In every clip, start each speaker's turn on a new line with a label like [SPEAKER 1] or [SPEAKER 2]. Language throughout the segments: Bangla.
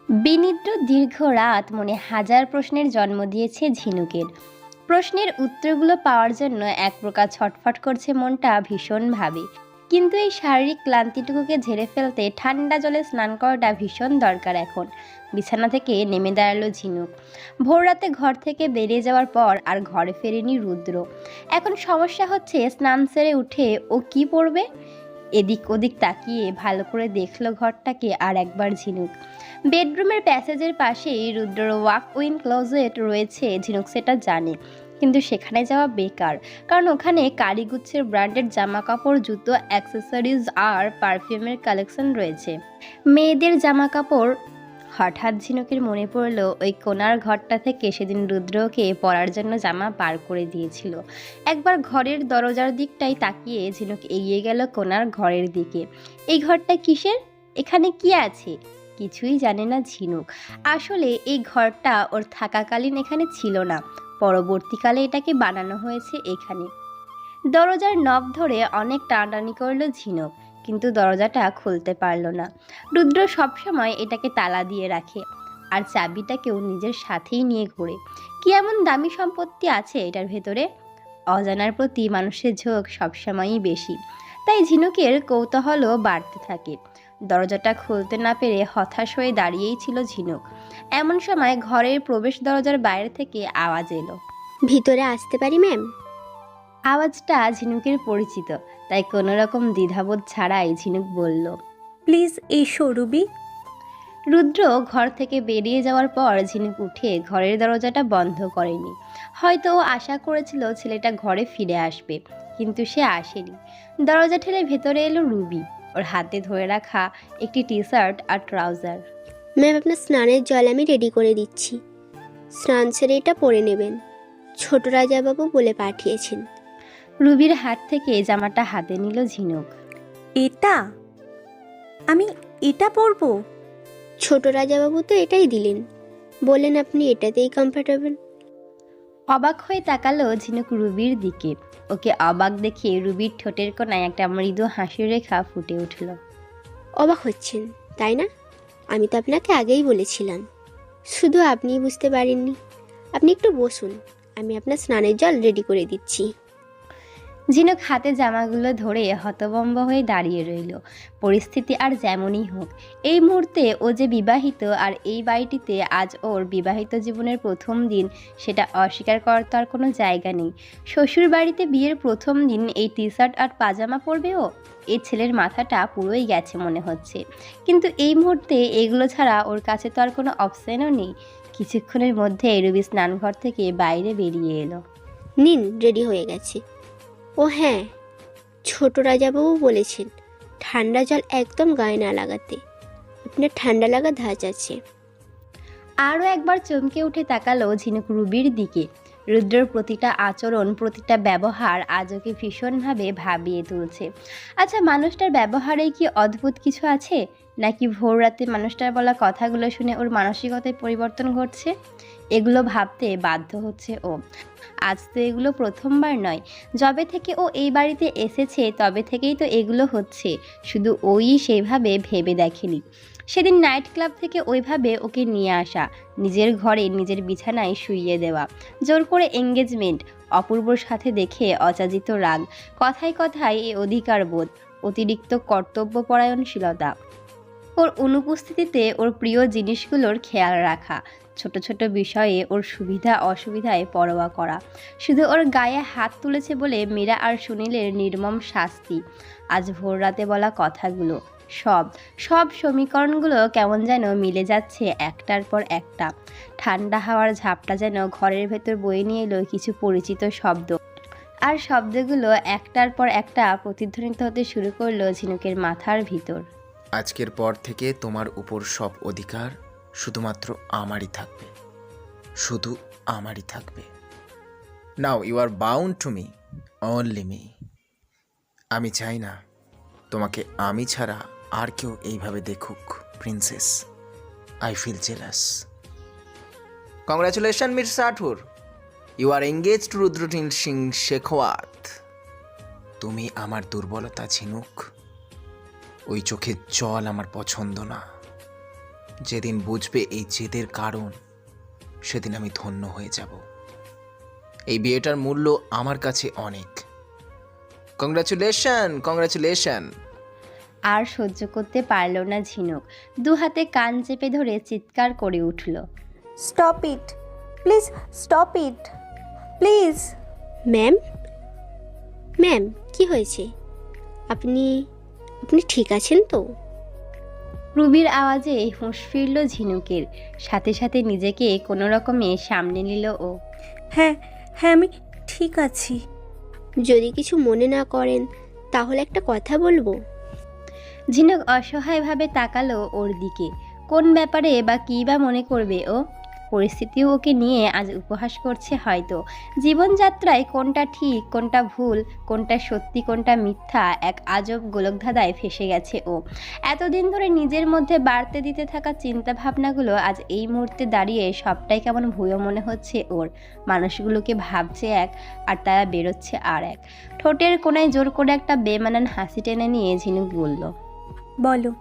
[SPEAKER 1] বিনিদ্র দীর্ঘ রাত মনে হাজার প্রশ্নের জন্ম দিয়েছে ঝিনুকের। প্রশ্নের উত্তরগুলো পাওয়ার জন্য এক প্রকার ছটফট করছে মনটা ভীষণভাবে। কিন্তু এই শারীরিক ক্লান্তিটুকুকে ঝেড়ে ফেলতে ঠান্ডা জলে স্নান করাটা ভীষণ দরকার এখন। বিছানা থেকে নেমে দাঁড়ালো ঝিনুক। ভোর রাতে ঘর থেকে বেরিয়ে যাওয়ার পর আর ঘরে ফেরেনি রুদ্র। এখন সমস্যা হচ্ছে স্নান সেরে উঠে ও কি পরবে। এদিক ওদিক তাকিয়ে ভালো করে দেখলো ঘরটাকে আর একবার ঝিনুক। বেডরুমের প্যাসেজের পাশেই রুদ্রর ওয়াক ইন ক্লোজেট রয়েছে, ঝিনুক সেটা জানে। কিন্তু সেখানে যাওয়া বেকার, কারণ ওখানে কারিগুচ্ছের ব্র্যান্ডেড জামা কাপড়, জুতো, অ্যাক্সেসরিজ আর পারফিউমের কালেকশন রয়েছে, মেয়েদের জামা কাপড়। হঠাৎ ঝিনুকের মনে পড়লো ওই কোণার ঘরটা থেকে সেদিন রুদ্রকে পরার জন্য জামা বার করে দিয়েছিল। একবার ঘরের দরজার দিকটাই তাকিয়ে ঝিনুক এগিয়ে গেল কোণার ঘরের দিকে। এই ঘরটা কিসের? এখানে কি আছে? কিছুই জানে না ঝিনুক। আসলে এই ঘরটা ওর থাকাকালীন এখানে ছিল না, পরবর্তীকালে এটাকে বানানো হয়েছে এখানে। দরজার নব ধরে অনেক টানাটানি করলো ঝিনুক, কিন্তু দরজাটা খুলতে পারল না। রুদ্র সবসময় এটাকে তালা দিয়ে রাখে, আর চাবিটাকেও নিজের সাথেই নিয়ে ঘোরে। কি এমন দামি সম্পত্তি আছে এটার ভেতরে? অজানার প্রতি মানুষের ঝোঁক সবসময়ই বেশি, তাই ঝিনুকের কৌতূহলও বাড়তে থাকে। দরজাটা খুলতে না পেরে হতাশ হয়ে দাঁড়িয়েই ছিল ঝিনুক। এমন সময় ঘরের প্রবেশ দরজার বাইরে থেকে আওয়াজ এলো।
[SPEAKER 2] ভিতরে আসতে পারি ম্যাম?
[SPEAKER 1] আওয়াজটা ঝিনুকের পরিচিত, তাই কোনো রকম দ্বিধাবোধ ছাড়াই ঝিনুক বলল,
[SPEAKER 3] প্লিজ এসো রুবি।
[SPEAKER 1] রুদ্র ঘর থেকে বেরিয়ে যাওয়ার পর ঝিনুক উঠে ঘরের দরজাটা বন্ধ করেনি। হয়তো ও আশা করেছিল ছেলেটা ঘরে ফিরে আসবে, কিন্তু সে আসেনি। দরজা ঠেলে ভেতরে এলো রুবি, ওর হাতে ধরে রাখা একটি টি শার্ট আর ট্রাউজার।
[SPEAKER 2] ম্যাম, আপনার স্নানের জল আমি রেডি করে দিচ্ছি, স্নান সেরে এটা পরে নেবেন, ছোট রাজাবাবু বলে পাঠিয়েছেন।
[SPEAKER 1] রুবির হাত থেকে জামাটা হাতে নিল ঝিনুক।
[SPEAKER 3] এটা আমি এটা পরবো?
[SPEAKER 2] ছোট রাজাবাবু তো এটাই দিলেন, বললেন আপনি এটাতেই কমফোর্টেবল।
[SPEAKER 1] অবাক হয়ে তাকালো ঝিনুক রুবির দিকে। ওকে অবাক দেখে রুবির ঠোঁটের কোণায় একটা মৃদু হাসির রেখা ফুটে উঠল।
[SPEAKER 2] অবাক হচ্ছেন তাই না? আমি তো আপনাকে আগেই বলেছিলাম, শুধু আপনিই বুঝতে পারেননি। আপনি একটু বসুন, আমি আপনার স্নানের জল রেডি করে দিচ্ছি।
[SPEAKER 1] ঝিনুক হাতে জামাগুলো ধরে হতভম্ব হয়ে দাঁড়িয়ে রইল। পরিস্থিতি আর যেমনই হোক, এই মুহূর্তে ও যে বিবাহিত, আর এই বাড়িটিতে আজ ওর বিবাহিত জীবনের প্রথম দিন, সেটা অস্বীকার করার তো আর কোনো জায়গা নেই। শ্বশুর বাড়িতে বিয়ের প্রথম দিন এই টি শার্ট আর পাজামা পরবে ও? এই ছেলের মাথাটা পুরোই গেছে মনে হচ্ছে। কিন্তু এই মুহূর্তে এগুলো ছাড়া ওর কাছে তো আর কোনো অপশানও নেই। কিছুক্ষণের মধ্যে রুবি স্নানঘর থেকে বাইরে বেরিয়ে এলো।
[SPEAKER 2] নিন, রেডি হয়ে গেছে। ও হ্যাঁ, ছোট রাজাবাবু বলেছেন ঠান্ডা জল একদম গায়ে না লাগাতে, আপনার ঠান্ডা লাগা ধাঁচ আছে।
[SPEAKER 1] আরও একবার চমকে উঠে তাকালো ঝিনুক রুবির দিকে। রুদ্রর প্রতিটা আচরণ, প্রতিটা ব্যবহার আজ ওকে ভীষণভাবে ভাবিয়ে তুলছে। আচ্ছা, মানুষটার ব্যবহারে কি অদ্ভুত কিছু আছে, নাকি ভোর রাতে মানুষটার বলা কথাগুলো শুনে ওর মানসিকতায় পরিবর্তন ঘটছে? এগুলো ভাবতে বাধ্য হচ্ছে ও। আজ তো এগুলো প্রথমবার নয়, যবে থেকে ও এই বাড়িতে এসেছে তবে থেকেই তো এগুলো হচ্ছে, শুধু ওই সেইভাবে ভেবে দেখেনি। সেদিন নাইট ক্লাব থেকে ওইভাবে ওকে নিয়ে আসা, নিজের ঘরে নিজের বিছানায় শুইয়ে দেওয়া, জোর করে এঙ্গেজমেন্ট, অপূর্বর সাথে দেখে অযাচিত রাগ, কথায় কথায় এই অধিকার বোধ, অতিরিক্ত কর্তব্যপরায়ণশীলতা, ওর অনুপস্থিতিতে ওর প্রিয় জিনিসগুলোর খেয়াল রাখা, ছোট ছোট বিষয়ে ওর সুবিধা অসুবিধায় পরোয়া করা, শুধু ওর গায়ে হাত তুলেছে বলে মীরা আর সুনীলের নির্মম শাস্তি, আজ ভোর রাতে বলা কথাগুলো, সব সব সমীকরণগুলো কেমন যেন মিলে যাচ্ছে একটার পর একটা। ঠান্ডা হাওয়ার ঝাপটা যেন ঘরের ভেতর বয়ে নিয়ে এলো কিছু পরিচিত শব্দ, আর শব্দগুলো একটার পর একটা প্রতিধ্বনিত হতে শুরু করলো ঝিনুকের মাথার ভিতর।
[SPEAKER 4] আজকের পর থেকে তোমার উপর সব অধিকার শুধুমাত্র আমারই থাকবে, শুধু আমারই থাকবে। Now you are bound to me, only me. আমি চাই না তোমাকে আমি ছাড়া আর কেউ এইভাবে দেখুক princess. I feel jealous. Congratulation miss Rathore, you are engaged রুদ্রটিন সিং শেখাওয়াত। তুমি আমার দুর্বলতা ঝিনুক, ওই চোখের জল আমার পছন্দ না। যেদিন বুঝবে এই জেদের কারণ, সেদিন আমি ধন্য হয়ে যাব। এই বিয়েটার মূল্য আমার কাছে অনেক। Congratulation, congratulation.
[SPEAKER 1] আর সহ্য করতে পারল না ঝিনুক, দু হাতে কান চেপে ধরে চিৎকার করে উঠল।
[SPEAKER 3] Stop it, please stop it, please.
[SPEAKER 2] Ma'am, ma'am কি হয়েছে? আপনি আপনি ঠিক আছেন তো?
[SPEAKER 1] রুবির আওয়াজে হুঁশ ফিরল ঝিনুকের, সাথে সাথে নিজেকে কোনো রকমে সামনে নিল ও।
[SPEAKER 3] হ্যাঁ হ্যাঁ, আমি ঠিক আছি।
[SPEAKER 2] যদি কিছু মনে না করেন তাহলে একটা কথা বলবো।
[SPEAKER 1] ঝিনুক অসহায়ভাবে তাকালো ওর দিকে। কোন ব্যাপারে বা কী বা মনে করবে ও? পরিস্থিতিও ওকে নিয়ে আজ উপহাস করছে হয়তো। জীবনযাত্রায় কোনটা ঠিক কোনটা ভুল, কোনটা সত্যি কোনটা মিথ্যা, এক আজব গোলকধাঁধায় ফেসে গেছে ও। এতদিন ধরে নিজের মধ্যে বাড়তে দিতে থাকা চিন্তা ভাবনাগুলো আজ এই মুহূর্তে দাঁড়িয়ে সবটাই কেমন ভুয়ো মনে হচ্ছে ওর। মানুষগুলোকে ভাবছে এক আর তারা বেরোচ্ছে আর এক। ঠোঁটের কোণায় জোর করে একটা বেমানান হাসি টেনে নিয়ে ঝিনুক বলল,
[SPEAKER 3] বলো।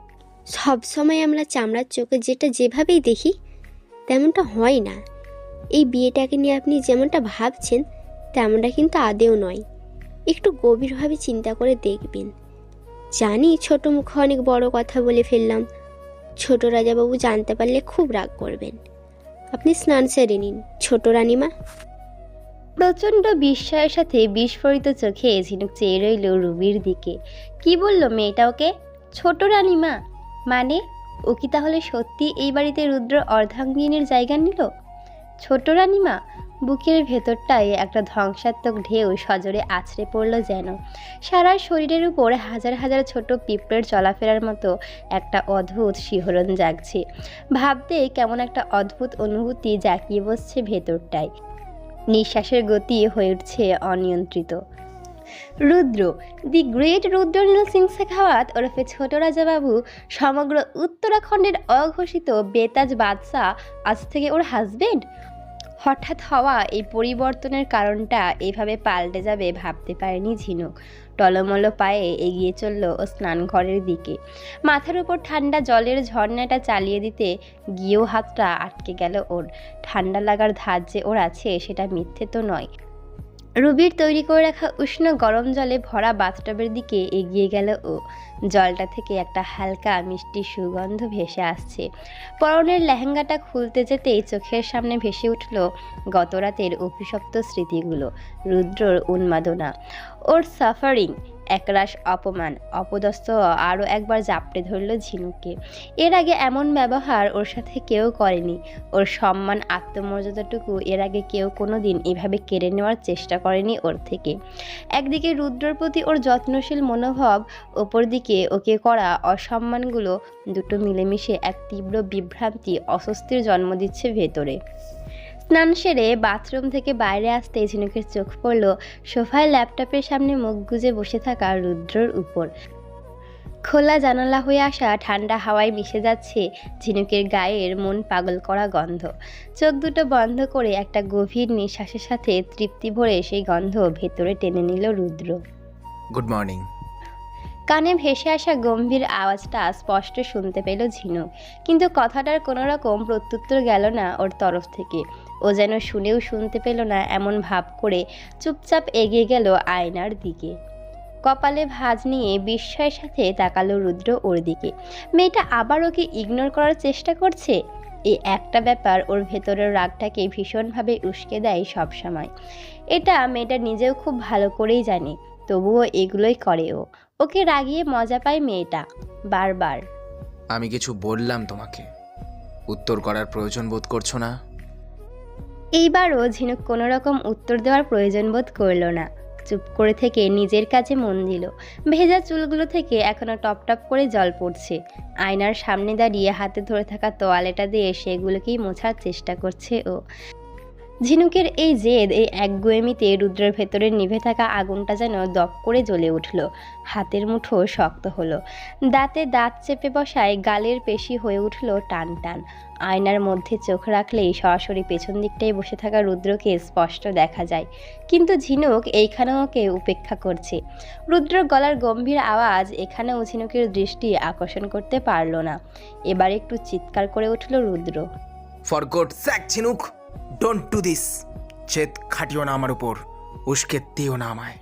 [SPEAKER 2] সব সময় আমরা চামড়ার চোখে যেটা যেভাবেই দেখি তেমনটা হয় না। এই বিয়েটাকে নিয়ে আপনি যেমনটা ভাবছেন তেমনটা কিন্তু আদেও নয়। একটু গভীরভাবে চিন্তা করে দেখবেন। জানি ছোট মুখে অনেক বড় কথা বলে ফেললাম, ছোট রাজাবাবু জানতে পারলে খুব রাগ করবেন। আপনি স্নান সেরে নিন ছোট রানীমা।
[SPEAKER 1] প্রচণ্ড বিস্ময়ের সাথে বিস্ফোরিত চোখে ঝিনুক চেয়ে রইল রুবির দিকে। কি বলল মেয়েটা ওকে? ছোট রানীমা মানে? ও কি তাহলে সত্যি এই বাড়িতে রুদ্র অর্ধাঙ্গিনীর জায়গা নিল? ছোট রানীমা? বুকের ভেতরটায় একটা ধ্বংসাত্মক ঢেউ সজোরে আছড়ে পড়ল যেন। সারা শরীরের উপর হাজার হাজার ছোট পিঁপড়ের চলাফেরার মতো একটা অদ্ভুত শিহরণ জাগছে। ভাবতে কেমন একটা অদ্ভুত অনুভূতি জাঁকিয়ে বসছে ভেতরটায়। নিঃশ্বাসের গতি হয়ে উঠছে অনিয়ন্ত্রিত। রুদ্র, দি গ্রেট রুদ্রনীল সিং শেখাওয়াত ওরফে ছোট রাজাবাবু, সমগ্র উত্তরাখণ্ডের অঘোষিত বেতাজ বাদশাহ, আজ থেকে ওর হাজবেন্ড। হঠাৎ হওয়া এই পরিবর্তনের কারণটা এভাবে পাল্টে যাবে ভাবতে পারেনি ঝিনুক। টলমল পায়ে এগিয়ে চলল ও স্নানঘরের দিকে। মাথার উপর ঠান্ডা জলের ঝর্ণাটা চালিয়ে দিতে গিয়েও হাতটা আটকে গেল ওর। ঠান্ডা লাগার ধার যে ওর আছে সেটা মিথ্যে তো নয়। রুবির তৈরি করে রাখা উষ্ণ গরম জলে ভরা বাথটবের দিকে এগিয়ে গেল ও। জলটা থেকে একটা হালকা মিষ্টি সুগন্ধ ভেসে আসছে। পরনের লেহেঙ্গাটা খুলতে যেতেই চোখের সামনে ভেসে উঠল গতরাতের অভিশপ্ত স্মৃতিগুলো। রুদ্রর উন্মাদনা, ওর সাফারিং, একরাশ অপমান, অপদস্থ আরও একবার জাপটে ধরল ঝিনুককে। এর আগে এমন ব্যবহার ওর সাথে কেউ করেনি। ওর সম্মান আত্মমর্যাদাটুকু এর আগে কেউ কোনো দিন এভাবে কেড়ে নেওয়ার চেষ্টা করেনি ওর থেকে। একদিকে রুদ্রর প্রতি ওর যত্নশীল মনোভাব, অপরদিকে ওকে করা অসম্মানগুলো, দুটো মিলেমিশে এক তীব্র বিভ্রান্তি, অস্বস্তির জন্ম দিচ্ছে ভেতরে। স্নান সেরে বাথরুম থেকে বাইরে আসতে ঝিনুকের চোখ পড়ল সোফায় ল্যাপটপের সামনে মুখ গুজে বসে থাকা রুদ্রর উপর। খোলা জানালা হয়ে আসা ঠান্ডা হাওয়ায় মিশে যাচ্ছে ঝিনুকের গায়ের মন পাগল করা গন্ধ। চোখ দুটো বন্ধ করে একটা গভীর নিঃশ্বাসের সাথে তৃপ্তি ভরে সেই গন্ধ ভেতরে টেনে নিল রুদ্র।
[SPEAKER 4] Good morning.
[SPEAKER 1] কানে ভেসে আসা গম্ভীর আওয়াজটা স্পষ্ট শুনতে পেল ঝিনুক, কিন্তু কথাটার কোনো রকম প্রত্যুত্তর গেল না ওর তরফ থেকে। ও যেন শুনেও শুনতে পেল না এমন ভাব করে চুপচাপ এগিয়ে গেল আয়নার দিকে। কপালে ভাঁজ নিয়ে বিস্ময়ের সাথে তাকালো রুদ্র ওর দিকে। মেয়েটা আবার ওকে ইগনোর করার চেষ্টা করছে। এই একটা ব্যাপার ওর ভেতরের রাগটাকে ভীষণভাবে উস্কে দেয় সবসময়। এটা মেয়েটা নিজেও খুব ভালো করেই জানে, তবুও এগুলোই করে ও। ওকে রাগিয়ে মজা পায় মেয়েটা বারবার।
[SPEAKER 4] আমি কিছু বললাম তোমাকে, উত্তর করার প্রয়োজন বোধ করছো না?
[SPEAKER 1] এইবারও ঝিনুক কোনো রকম উত্তর দেওয়ার প্রয়োজন বোধ করল না। চুপ করে থেকে নিজের কাছে মন দিল। ভেজা চুলগুলো থেকে এখনো টপ টপ করে জল পড়ছে। আয়নার সামনে দাঁড়িয়ে হাতে ধরে থাকা তোয়ালেটা দিয়ে সেগুলোকেই মোছার চেষ্টা করছে ও। ঝিনুকের এই জেদ, এই একগুঁয়েমিতে রুদ্রের ভেতরে নিভে থাকা আগুনটা যেন দপ করে জ্বলে উঠল। হাতের মুঠো শক্ত হলো, দাঁতে দাঁত চেপে বসায় গালের পেশি হয়ে উঠল টান টান। আয়নার মধ্যে চোখ রাখলেই সরাসরি পেছন দিকটায় বসে থাকা রুদ্রকে স্পষ্ট দেখা যায়, কিন্তু ঝিনুক এইখানেও ওকে উপেক্ষা করছে। রুদ্রর গলার গম্ভীর আওয়াজ এখানেও ঝিনুকের দৃষ্টি আকর্ষণ করতে পারল না। এবার একটু চিৎকার করে উঠল রুদ্র।
[SPEAKER 4] ফর গড স্যাক ঝিনুক, ডোন্ট ডু দিস। জেদ খাটিও না আমার উপর, উস্কে দিও না আমায়।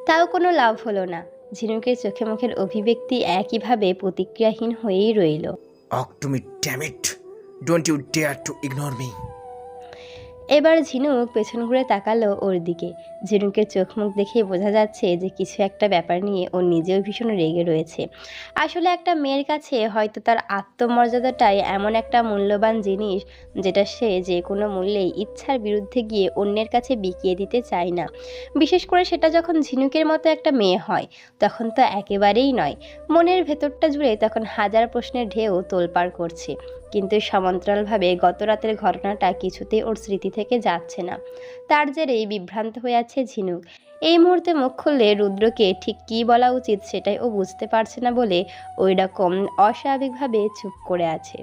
[SPEAKER 1] তাও কোনো লাভ হলো না। ঝিনুকের চোখে মুখের অভিব্যক্তি একইভাবে প্রতিক্রিয়াহীন হয়েই রইল।
[SPEAKER 4] Talk to me damn it, don't you dare to ignore me.
[SPEAKER 1] এবার ঝিনুক পেছন ঘুরে তাকালো ওর দিকে। ঝিনুকের চোখ মুখ দেখেই বোঝা যাচ্ছে যে কিছু একটা ব্যাপার নিয়ে ও নিজেও ভীষণ রেগে রয়েছে। আসলে একটা মেয়ের কাছে হয়তো তার আত্মমর্যাদাটাই এমন একটা মূল্যবান জিনিস, যেটা সে যে কোনো মূল্যেই ইচ্ছার বিরুদ্ধে গিয়ে অন্যের কাছে বিকিয়ে দিতে চায় না। বিশেষ করে সেটা যখন ঝিনুকের মতো একটা মেয়ে হয়, তখন তো একেবারেই নয়। মনের ভেতরটা জুড়ে তখন হাজার প্রশ্নের ঢেউ তোলপাড় করছে। কিন্তু সমান্তরালভাবে গত রাতের ঘটনাটা কিছুতেই ওর স্মৃতি থেকে যাচ্ছে না। তার জেরেই বিভ্রান্ত হয়ে আছে ঝিনুক। এই মুহূর্তে মুখ খুললে রুদ্রকে ঠিক কী বলা উচিত সেটাই ও বুঝতে পারছে না বলে ওই রকম অস্বাভাবিকভাবে চুপ করে আছে।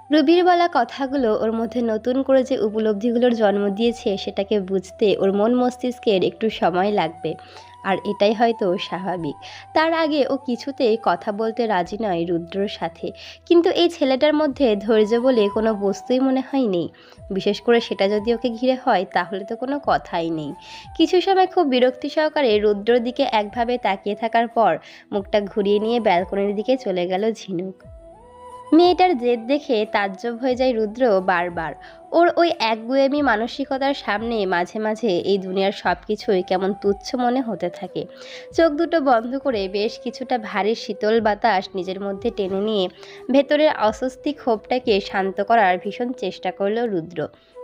[SPEAKER 1] রুবির বলা কথাগুলো ওর মধ্যে নতুন করে যে উপলব্ধিগুলোর জন্ম দিয়েছে, সেটাকে বুঝতে ওর মন মস্তিষ্কের একটু সময় লাগবে। আর এটাই হয়তো স্বাভাবিক। তার আগে ও কিছুতেই কথা বলতে রাজি নয় রুদ্রর সাথে। কিন্তু এই ছেলেটার মধ্যে ধৈর্য বলে কোনো বস্তুই মনে হয় নেই। বিশেষ করে সেটা যদি ওকে ঘিরে হয়, তাহলে তো কোনো কথাই নেই। কিছু সময় খুব বিরক্তি সহকারে রুদ্রর দিকে একভাবে তাকিয়ে থাকার পর মুখটা ঘুরিয়ে নিয়ে ব্যালকনির দিকে চলে গেল ঝিনুক। মেয়েটার জেদ দেখে তাজ্জব হয়ে যায় রুদ্র বারবার। ওর ওই একগুঁয়েমি মানসিকতার সামনে মাঝে মাঝে এই দুনিয়ার সব কিছুই কেমন তুচ্ছ মনে হতে থাকে। চোখ দুটো বন্ধ করে বেশ কিছুটা ভারী শীতল বাতাস নিজের মধ্যে টেনে নিয়ে ভেতরের অস্বস্তি ক্ষোভটাকে শান্ত করার ভীষণ চেষ্টা করল রুদ্র।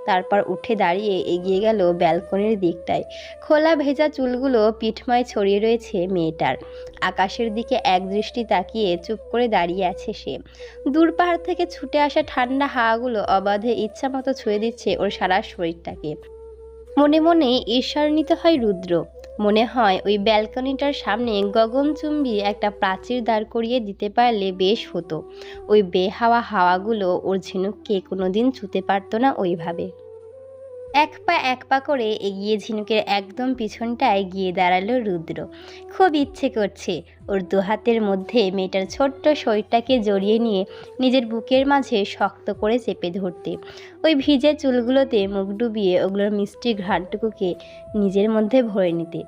[SPEAKER 1] তারপর উঠে দাঁড়িয়ে এগিয়ে গেল ব্যালকনির দিকটায়। খোলা ভেজা চুলগুলো পিঠময় ছড়িয়ে রয়েছে মেয়েটার। আকাশের দিকে একদৃষ্টি তাকিয়ে চুপ করে দাঁড়িয়ে আছে সে। দূর পাহাড় থেকে ছুটে আসা ঠান্ডা হাওয়াগুলো অবাধে ইচ্ছামতো ছুঁয়ে দিচ্ছে ওর সারা শরীরটাকে। মনে মনে ঈর্ষান্বিত হয় রুদ্র। মনে হয় ওই ব্যালকনিটার সামনে গগনচুম্বী একটা প্রাচীর দাঁড় করিয়ে দিতে পারলে বেশ হতো। ওই বেহাওয়া হাওয়াগুলো ওর ঝিনুককে কোনোদিন ছুঁতে পারতো না ওইভাবে। এক পা করে এগিয়ে ঝিনুকের একদম পিছনটায় গিয়ে দাঁড়ালো রুদ্র। খুব ইচ্ছে করছে ওর দুহাতের মধ্যে মেয়েটার ছোট্ট শরীরটাকে জড়িয়ে নিয়ে নিজের বুকের মাঝে শক্ত করে চেপে ধরতে, ওই ভিজে চুলগুলোতে মুখ ডুবিয়ে ওগুলোর মিষ্টি ঘ্রাণটুকুকে নিজের মধ্যে ভরে নিতে,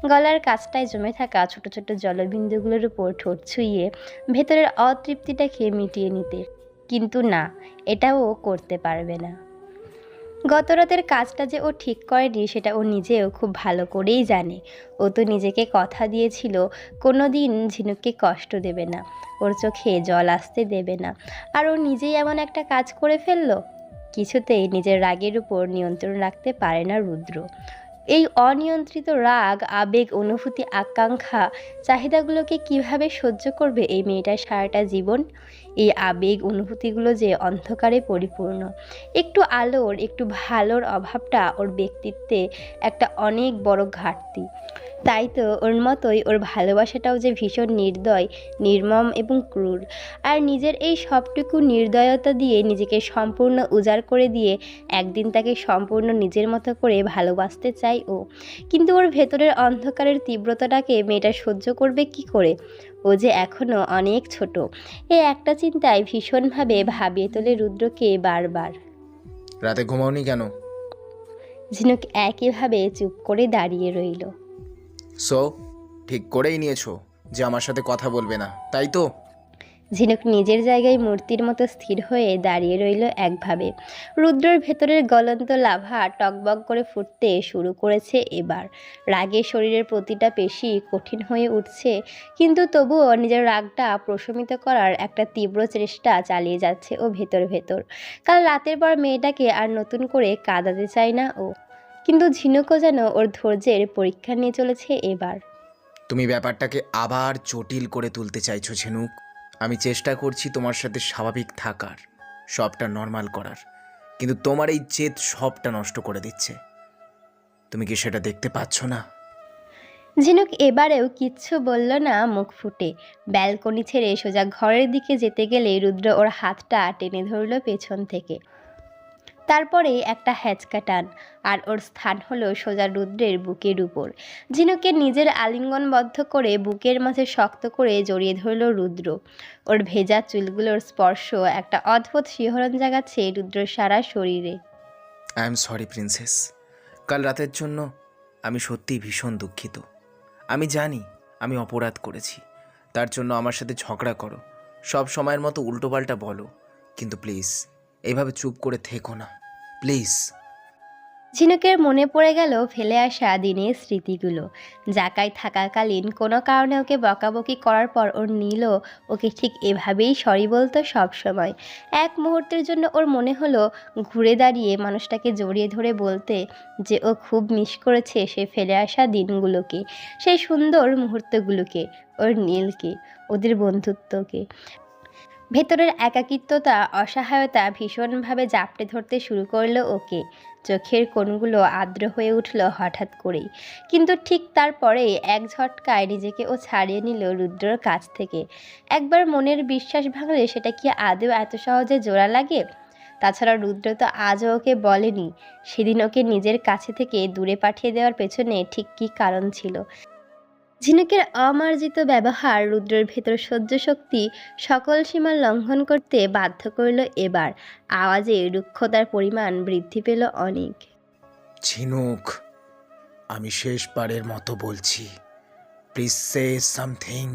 [SPEAKER 1] গলার কাছটায় জমে থাকা ছোট ছোট জলবিন্দুগুলোর উপর ঠোঁট ছুঁয়ে ভেতরের অতৃপ্তিটাকে মিটিয়ে নিতে। কিন্তু না, এটাও ও করতে পারবে না। গত রাতের কাজটা যে ও ঠিক করেনি সেটা ও নিজেও খুব ভালো করেই জানে। ও তো নিজেকে কথা দিয়েছিল কোনো দিন ঝিনুককে কষ্ট দেবে না, ওর চোখে জল আসতে দেবে না। আর ও নিজেই এমন একটা কাজ করে ফেললো। কিছুতেই নিজের রাগের উপর নিয়ন্ত্রণ রাখতে পারে না রুদ্র। এই অনিয়ন্ত্রিত রাগ, আবেগ, অনুভূতি, আকাঙ্ক্ষা, চাহিদাগুলোকে কিভাবে সহ্য করবে এই মেয়েটার সারাটা জীবন? এই আবেগ অনুভূতিগুলো যে অন্ধকারে পরিপূর্ণ। একটু আলোর, একটু ভালোর অভাবটা ওর ব্যক্তিত্বে একটা অনেক বড় ঘাটতি। তাই তো ওর মতোই ওর ভালোবাসাটাও যে ভীষণ নির্দয়, নির্মম এবং ক্রূর। আর নিজের এই সবটুকু নির্দয়তা দিয়ে নিজেকে সম্পূর্ণ উজাড় করে দিয়ে একদিন তাকে সম্পূর্ণ নিজের মতো করে ভালোবাসতে চাই ও। কিন্তু ওর ভেতরের অন্ধকারের তীব্রতাটাকে মেয়েটা সহ্য করবে কি করে? ও যে এখনও অনেক ছোট, এই একটা চিন্তায় ভীষণভাবে ভাবিয়ে তোলে রুদ্রকে বারবার।
[SPEAKER 4] রাতে ঘুমাওনি কেন?
[SPEAKER 1] ঝিনুক একইভাবে চুপ করে দাঁড়িয়ে রইল।
[SPEAKER 4] সো ঠিক করেই নিয়েছো যে আমার সাথে কথা বলবে না, তাই তো?
[SPEAKER 1] ঝিনুক নিজের জায়গায় মূর্তির মতো স্থির হয়ে দাঁড়িয়ে রইল একভাবে। রুদ্রর ভেতরের গলন্ত লাভা টকবক করে ফুটতে শুরু করেছে এবার। রাগে শরীরের প্রতিটা পেশি কঠিন হয়ে উঠছে, কিন্তু তবুও নিজের রাগটা প্রশমিত করার একটা তীব্র চেষ্টা চালিয়ে যাচ্ছে ও ভেতর ভেতর। কাল রাতের পর মেয়েটাকে আর নতুন করে কাঁদাতে চায় না ও। কিন্তু ঝিনুকও যেন ওর ধৈর্যের পরীক্ষা নিয়ে চলেছে এবার।
[SPEAKER 4] তুমি ব্যাপারটাকে আবার জটিল করে তুলতে চাইছো ঝিনুক। আমি চেষ্টা করছি তোমার সাথে স্বাভাবিক থাকার, সবটা নর্মাল করার, কিন্তু তোমার এই জেদ সবটা নষ্ট করে দিচ্ছে। তুমি কি সেটা দেখতে পাচ্ছ না?
[SPEAKER 1] ঝিনুক এবারেও কিচ্ছু বলল না মুখ ফুটে। ব্যালকনি ছেড়ে সোজা ঘরের দিকে যেতে গেলে রুদ্র ওর হাতটা টেনে ধরল পেছন থেকে। তারপরে একটা হ্যাঁচকা টান, আর ওর স্থান হলো সোজা রুদ্রের বুকের উপর। ঝিনুকে নিজের আলিঙ্গনবদ্ধ করে বুকের মাঝে শক্ত করে জড়িয়ে ধরল রুদ্র। ওর ভেজা চুলগুলোর স্পর্শ একটা অদ্ভুত শিহরণ জাগাচ্ছে রুদ্রর সারা শরীরে।
[SPEAKER 4] I am sorry princess. কাল রাতের জন্য আমি সত্যিই ভীষণ দুঃখিত। আমি জানি আমি অপরাধ করেছি, তার জন্য আমার সাথে ঝগড়া করো, সব সময়ের মতো উল্টোপাল্টা বলো, কিন্তু প্লিজ এইভাবে চুপ করে থেকো না, প্লিজ।
[SPEAKER 1] ঝিনুকের মনে পড়ে গেল ফেলে আসা দিনের স্মৃতিগুলো। জাকায় থাকাকালীন কোনো কারণে ওকে বকাবকি করার পর ওর নীল ওকে ঠিক এভাবেই সরি বলতো সব সময়। এক মুহূর্তের জন্য ওর মনে হলো ঘুরে দাঁড়িয়ে মানুষটাকে জড়িয়ে ধরে বলতে যে ও খুব মিস করেছে সে ফেলে আসা দিনগুলোকে, সেই সুন্দর মুহূর্তগুলোকে, ওর নীলকে, ওদের বন্ধুত্বকে। ভেতরের একাকিত্বতা, অসহায়তা ভীষণভাবে জাপটে ধরতে শুরু করলো ওকে। চোখের কোণগুলো আর্দ্র হয়ে উঠল হঠাৎ করেই, কিন্তু ঠিক তারপরেই এক ঝটকায় নিজেকে ও ছাড়িয়ে নিল রুদ্রর কাছ থেকে। একবার মনের বিশ্বাস ভাঙলে সেটা কি আদৌ এত সহজে জোড়া লাগে? তাছাড়া রুদ্র তো আজও ওকে বলেনি সেদিন ওকে নিজের কাছে থেকে দূরে পাঠিয়ে দেওয়ার পেছনে ঠিক কী কারণ ছিল। ঝিনুকের অমার্জিত ব্যবহার রুদ্রের ভেতর সহ্য শক্তি সকল সীমা লঙ্ঘন করতে বাধ্য করল। এবার আওয়াজে রুক্ষতার পরিমাণ বৃদ্ধি পেল অনেক।
[SPEAKER 4] ঝিনুক, আমি শেষবারের মতো বলছি, প্লিজ সে সামথিং।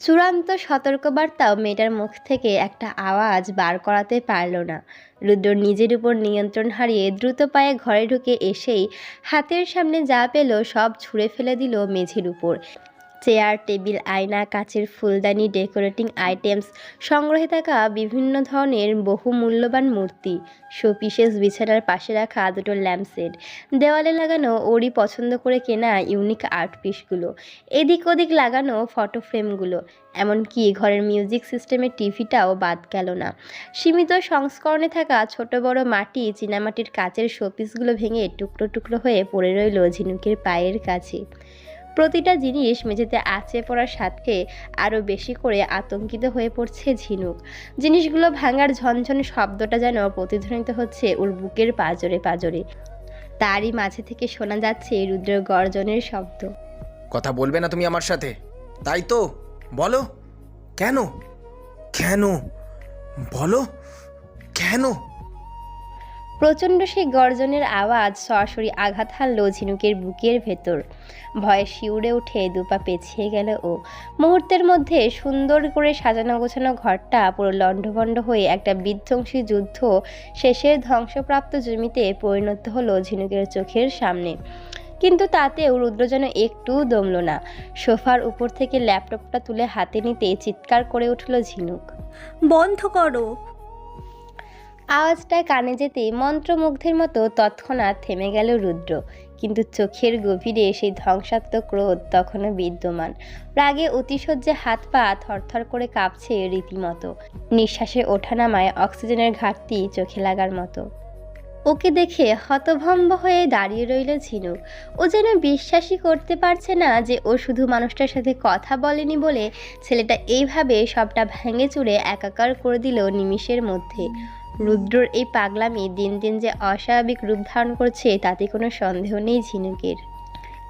[SPEAKER 1] চূড়ান্ত সতর্কবার্তাও মেয়েটার মুখ থেকে একটা আওয়াজ বার করাতে পারল না। রুদ্র নিজের উপর নিয়ন্ত্রণ হারিয়ে দ্রুত পায়ে ঘরে ঢুকে এসেই হাতের সামনে যা পেল সব ছুঁড়ে ফেলে দিল মেঝের উপর। চেয়ার, টেবিল, আয়না, কাচের ফুলদানি, ডেকোরেটিং আইটেমস, সংগ্রহে থাকা বিভিন্ন ধরনের বহু মূল্যবান মূর্তি, শোপিসেস, বিছানার পাশে রাখা দুটো ল্যাম্পশেড, দেওয়ালে লাগানো ওরই পছন্দ করে কেনা ইউনিক আর্ট পিসগুলো, এদিক ওদিক লাগানো ফটো ফ্রেমগুলো, এমনকি ঘরের মিউজিক সিস্টেমের টিভিটাও বাদ গেল না। সীমিত সংস্করণে থাকা ছোট বড় মাটি, চীনামাটির কাচের শোপিসগুলো ভেঙে টুকরো টুকরো হয়ে পড়ে রইল ঝিনুকের পায়ের কাছে। প্রতিটা জিনিস মেঝেতে আছড়ে পড়ার সাথে আরও বেশি করে আতঙ্কিত হয়ে পড়ছে ঝিনুক। জিনিসগুলো ভাঙার ঝনঝন শব্দটা যেন প্রতিধ্বনিত হচ্ছে ওর বুকের পাঁজরে পাঁজরে। তারই মাঝে থেকে শোনা যাচ্ছে রুদ্রের গর্জনের শব্দ।
[SPEAKER 4] কথা বলবে না তুমি আমার সাথে? তাই তো বলো, কেন কেন বলো, কেন?
[SPEAKER 1] প্রচণ্ড সেই গর্জনের আওয়াজ সরাসরি আঘাত হানল ঝিনুকের বুকের ভেতর। ভয়ে শিউরে উঠে দুপা পেছিয়ে গেল ও। মুহূর্তের মধ্যে সুন্দর করে সাজানো গোছানো ঘরটা পুরো লণ্ডভণ্ড হয়ে একটা বিধ্বংসী যুদ্ধ শেষের ধ্বংসপ্রাপ্ত জমিতে পরিণত হলো ঝিনুকের চোখের সামনে। কিন্তু তাতেও রুদ্র যেন একটুও দমল না। সোফার উপর থেকে ল্যাপটপটা তুলে হাতে নিতে চিৎকার করে উঠল ঝিনুক।
[SPEAKER 3] বন্ধ করো।
[SPEAKER 1] আওয়াজটা কানে যেতেই মন্ত্রমুগ্ধের মতো তৎক্ষণাৎ থেমে গেল রুদ্র, কিন্তু চোখের গভীরে সেই ধ্বংসাত্মক ক্রোধ তখনও বিদ্যমান। রাগে অতিশয্যে হাত পা থরথর করে কাঁপছে রীতিমতো। নিঃশ্বাসের ওঠানামায় অক্সিজেনের ঘাটতি চোখে লাগার মতো। ওকে দেখে হতভম্ব হয়ে দাঁড়িয়ে রইল ঝিনুক। ও যেন বিশ্বাসই করতে পারছে না যে ও শুধু মানুষটার সাথে কথা বলেনি বলে ছেলেটা এইভাবে সবটা ভেঙে চুরে একাকার করে দিল নিমিষের মধ্যে। রুদ্রর এই পাগলামি দিন দিন যে অস্বাভাবিক রূপ ধারণ করছে তাতে কোনো সন্দেহ নেই ঝিনুকের।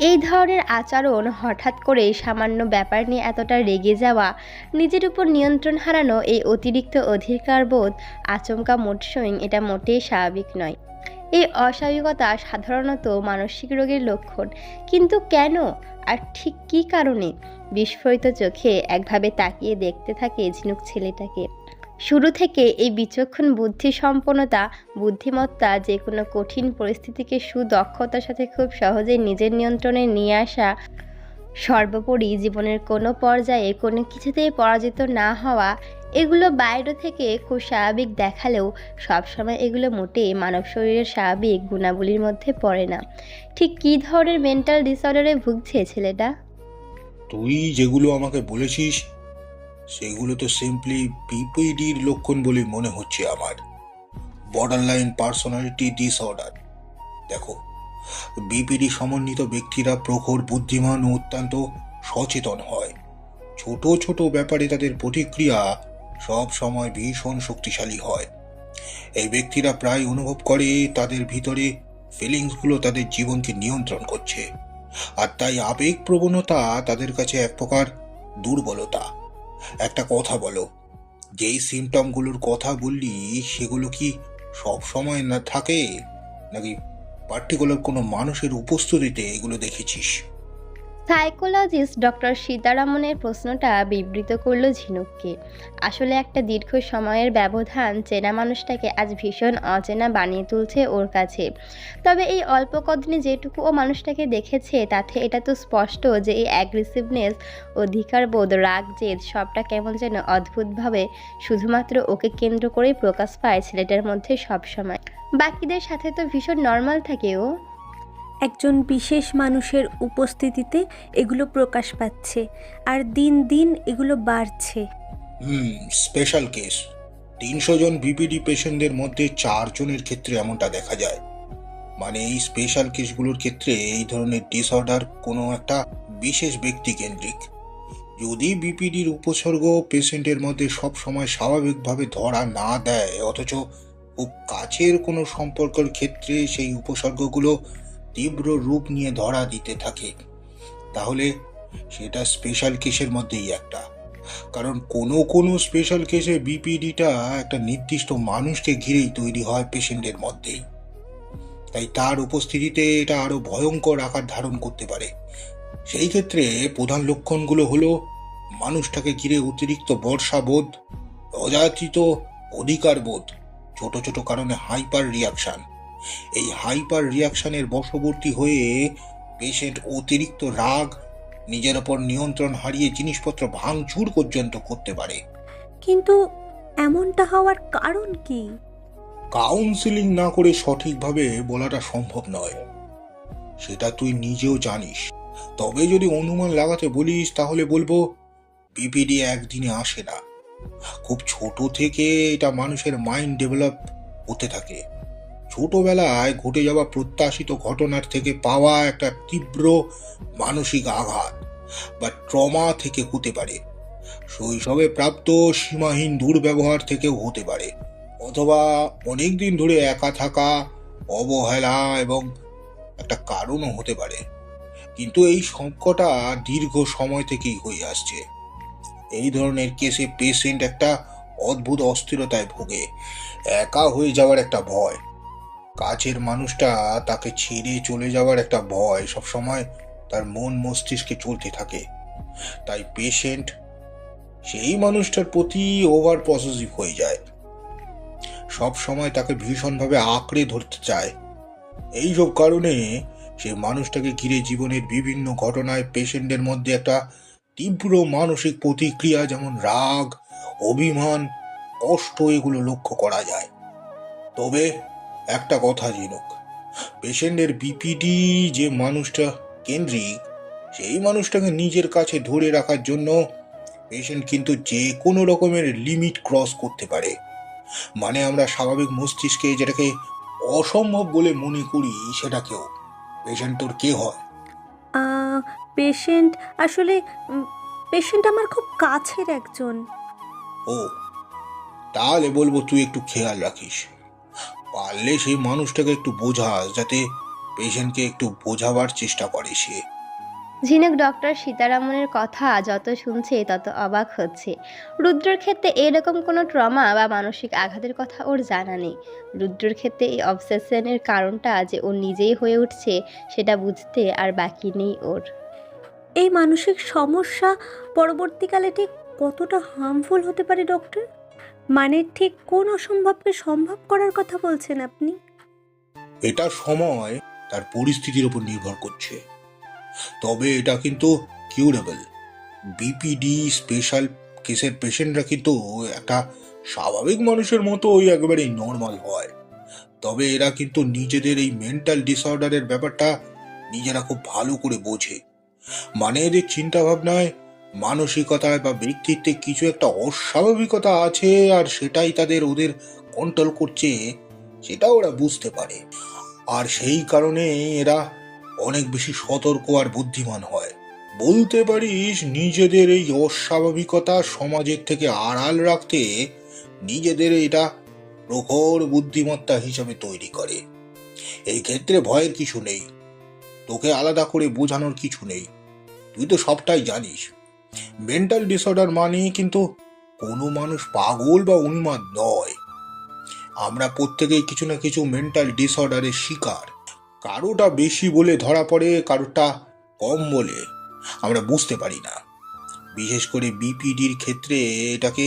[SPEAKER 1] এই ধরনের আচরণ, হঠাৎ করে সামান্য ব্যাপার নিয়ে এতটা রেগে যাওয়া, নিজের উপর নিয়ন্ত্রণ হারানো, এই অতিরিক্ত অধিকারবোধ, আচমকা মুডসুইং, এটা মোটেই স্বাভাবিক নয়। এই অস্বাভাবিকতা সাধারণত মানসিক রোগের লক্ষণ। কিন্তু কেন, আর ঠিক কী কারণে? বিস্ফোরিত চোখে একভাবে তাকিয়ে দেখতে থাকে ঝিনুক ছেলেটাকে। শুরু থেকে এই বিচক্ষণ বুদ্ধিসম্পন্নতা, বুদ্ধিমত্তা, যে কোনো কঠিন পরিস্থিতিকে সুদক্ষতার সাথে খুব সহজেই নিজের নিয়ন্ত্রণে নিয়ে আসা, সর্বোপরি জীবনের কোনো পর্যায়ে কোনো কিছুতেই পরাজিত না হওয়া, এগুলো বাইরে থেকে খুব স্বাভাবিক দেখালেও সবসময় এগুলো মোটেই মানব শরীরের স্বাভাবিক গুণাবলীর মধ্যে পড়ে না। ঠিক কী ধরনের মেন্টাল ডিসঅর্ডারে ভুগছে ছেলেটা?
[SPEAKER 5] তুই যেগুলো আমাকে বলেছিস সেগুলো তো সিম্পলি পিপিডির লক্ষণ বলে মনে হচ্ছে আমার। Borderline personality disorder. দেখো, বিপিডি সমন্বিত ব্যক্তিরা প্রখর, বুদ্ধিমান ও অত্যন্ত সচেতন হয়। ছোট ছোট ব্যাপারে তাদের প্রতিক্রিয়া সব সময় ভীষণ শক্তিশালী হয়। এই ব্যক্তিরা প্রায় অনুভব করে তাদের ভিতরে ফিলিংসগুলো তাদের জীবনকে নিয়ন্ত্রণ করছে, আর তাই আবেগ প্রবণতা তাদের কাছে এক প্রকার দুর্বলতা। একটা কথা বলো, যেই সিমটমগুলোর কথা বললি সেগুলো কি সব সময় না থাকে, নাকি পার্টিকুলার কোনো মানুষের উপস্থিতিতে এগুলো দেখেছিস?
[SPEAKER 1] সাইকোলজিস্ট ডক্টর সীতারামনের প্রশ্নটা বিবৃত করল ঝিনুককে। আসলে একটা দীর্ঘ সময়ের ব্যবধান চেনা মানুষটাকে আজ ভীষণ অচেনা বানিয়ে তুলছে ওর কাছে। তবে এই অল্প কদিনে যেটুকু ও মানুষটাকে দেখেছে তাতে এটা তো স্পষ্ট যে এই অ্যাগ্রেসিভনেস, অধিকারবোধ, রাগ, জেদ সবটা কেমন যেন অদ্ভুতভাবে শুধুমাত্র ওকে কেন্দ্র করেই প্রকাশ পায় ছেলেটার মধ্যে সবসময়। বাকিদের সাথে তো ভীষণ নর্মাল থাকে ও।
[SPEAKER 3] একজন বিশেষ মানুষের উপস্থিতিতে এগুলো প্রকাশ পাচ্ছে, আর দিন দিন এগুলো বাড়ছে।
[SPEAKER 5] Special case. 300 জন বিপিডি পেশেন্টদের মধ্যে 4 জনের ক্ষেত্রে এমনটা দেখা যায়। মানে এই স্পেশাল কেসগুলোর ক্ষেত্রে এই ধরনের ডিসঅর্ডার কোনো একটা বিশেষ ব্যক্তি কেন্দ্রিক। যদি বিপিডির উপসর্গ পেশেন্টের মধ্যে সব সময় স্বাভাবিকভাবে ধরা না দেয়, অথচ খুব কাছের কোনো সম্পর্কের ক্ষেত্রে সেই উপসর্গগুলো তীব্র রূপ নিয়ে ধরা দিতে থাকে, তাহলে সেটা স্পেশাল কেসের মধ্যেই একটা। কারণ কোনো কোনো স্পেশাল কেসে বিপিডিটা একটা নির্দিষ্ট মানুষকে ঘিরেই তৈরি হয় পেশেন্টের মধ্যেই, তাই তার উপস্থিতিতে এটা আরো ভয়ঙ্কর আকার ধারণ করতে পারে। সেই ক্ষেত্রে প্রধান লক্ষণগুলো হলো মানুষটাকে ঘিরে অতিরিক্ত বর্ষাবোধ, অযাচিত অধিকারবোধ, ছোট ছোট কারণে হাইপার রিয়াকশন। এই হাইপার রিয়াকশনের বশবর্তী হয়ে পেশেন্ট অতিরিক্ত রাগ, নিজের ওপর নিয়ন্ত্রণ হারিয়ে জিনিসপত্র ভাঙচুর পর্যন্ত করতে পারে।
[SPEAKER 3] কিন্তু এমনটা হওয়ার কারণ কি?
[SPEAKER 5] কাউন্সিলিং না করে সঠিকভাবে বলাটা সম্ভব নয়, সেটা তুই নিজেও জানিস। তবে যদি অনুমান লাগাতে বলিস তাহলে বলবো, বিপিডি একদিনে আসে না। খুব ছোট থেকে এটা মানুষের মাইন্ড ডেভেলপ হতে থাকে। ছোটবেলায় ঘটে যাওয়া প্রত্যাশিত ঘটনার থেকে পাওয়া একটা তীব্র মানসিক আঘাত বা ট্রমা থেকে হতে পারে, শৈশবে প্রাপ্ত সীমাহীন দুর্ব্যবহার থেকেও হতে পারে, অথবা অনেকদিন ধরে একা থাকা, অবহেলা এবং একটা কারণও হতে পারে। কিন্তু এই সবকটা দীর্ঘ সময় থেকেই হয়ে আসছে। এই ধরনের কেসে পেশেন্ট একটা অদ্ভুত অস্থিরতায় ভোগে, একা হয়ে যাওয়ার একটা ভয়, কাছের মানুষটা তাকে ছেড়ে চলে যাওয়ার একটা ভয় সবসময় তার মন মস্তিষ্কে চলতে থাকে। তাই পেশেন্ট সেই মানুষটার প্রতি ওভার পসেসিভ হয়ে যায়, সব সময় তাকে ভীষণভাবে আঁকড়ে ধরতে চায়। এইসব কারণে সেই মানুষটাকে ঘিরে জীবনের বিভিন্ন ঘটনায় পেশেন্টের মধ্যে একটা তীব্র মানসিক প্রতিক্রিয়া, যেমন রাগ, অভিমান, কষ্ট, এগুলো লক্ষ্য করা যায়। তবে একটা কথা জিনুক, পেশেন্টের বিপিডি যে মানুষটা কেন্দ্রিক, সেই মানুষটাকে নিজের কাছে ধরে রাখার জন্য পেশেন্ট কিন্তু যে কোনো রকমের লিমিট ক্রস করতে পারে। মানে আমরা স্বাভাবিক মস্তিষ্কে যেটাকে অসম্ভব বলে মনে করি, সেটাকেও। পেশেন্ট তোর কে হয়?
[SPEAKER 3] পেশেন্ট আসলে পেশেন্ট আমার খুব কাছের একজন।
[SPEAKER 5] ও, তাহলে বলবো তুই একটু খেয়াল রাখিস। পারলে সেই মানুষটাকে একটু বোঝাস, যাতে পেশেন্টকে একটু বোঝাবার চেষ্টা করে সে।
[SPEAKER 1] ঝিনুক ডক্টর সীতারামনের কথা যত শুনছে তত অবাক হচ্ছে। রুদ্রর ক্ষেত্রে এরকম কোনো ট্রমা বা মানসিক আঘাতের কথা ওর জানা নেই। রুদ্রর ক্ষেত্রে এই অবসেশনের কারণটা যে ও নিজেই হয়ে উঠছে সেটা বুঝতে আর বাকি নেই ওর।
[SPEAKER 3] এই মানসিক সমস্যা পরবর্তীকালে ঠিক কতটা হার্মফুল হতে পারে ডক্টর? মানে ঠিক কোন অসম্ভবকে সম্ভব করার কথা বলছেন আপনি?
[SPEAKER 5] এটা সময় তার পরিস্থিতির উপর নির্ভর করছে, তবে এটা কিন্তু কিউরেবল। বিপিডি স্পেশাল কেসের পেশেন্টরা কিন্তু একটা স্বাভাবিক মানুষের মতো ওই একেবারেই নর্মাল হয়। তবে এরা কিন্তু নিজেদের এই মেন্টাল ডিসঅর্ডারের ব্যাপারটা নিজেরা খুব ভালো করে বোঝে। মানে এদের চিন্তা ভাবনায়, মানসিকতায় বা ব্যক্তিত্বে কিছু একটা অস্বাভাবিকতা আছে, আর সেটাই ওদের কন্ট্রোল করছে সেটা ওরা বুঝতে পারে। আর সেই কারণে এরা অনেক বেশি সতর্ক আর বুদ্ধিমান হয়। বলতে পারিস নিজেদের এই অস্বাভাবিকতা সমাজের থেকে আড়াল রাখতে নিজেদের এটা প্রখর বুদ্ধিমত্তা হিসাবে তৈরি করে। এই ক্ষেত্রে ভয়ের কিছু নেই, তোকে আলাদা করে বোঝানোর কিছু নেই, তুই তো সবটাই জানিস। মেন্টাল ডিসঅর্ডার মানে কিন্তু কোনো মানুষ পাগল বা উন্মাদ নয়। আমরা প্রত্যেকেই কিছু না কিছু মেন্টাল ডিসঅর্ডারের শিকার। কারোটা বেশি বলে ধরা পড়ে, কারোটা কম বলে আমরা বুঝতে পারি না। বিশেষ করে বিপিডির ক্ষেত্রে এটাকে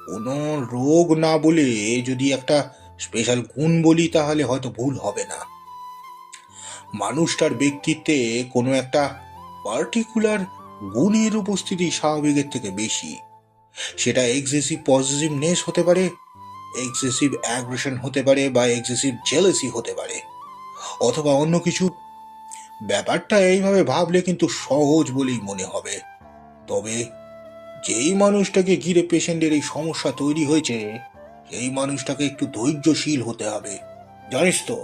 [SPEAKER 5] কোনো রোগ না বলে যদি একটা স্পেশাল গুণ বলি তাহলে হয়তো ভুল হবে না। মানুষটার ব্যক্তিত্বে কোনো একটা পার্টিকুলার গুণের উপস্থিতি স্বাভাবিকের থেকে বেশি। সেটা এক্সেসিভ পজিটিভনেস হতে পারে, এক্সেসিভ অ্যাগ্রেশন হতে পারে, বা এক্সেসিভ জেলাসি হতে পারে, অথবা অন্য কিছু। ব্যাপারটা এইভাবে ভাবলে কিন্তু সহজ বলেই মনে হবে, তবে যেই মানুষটাকে ঘিরে পেশেন্টের এই সমস্যা তৈরি হয়েছে সেই মানুষটাকে একটু ধৈর্যশীল হতে হবে। জানিস তো,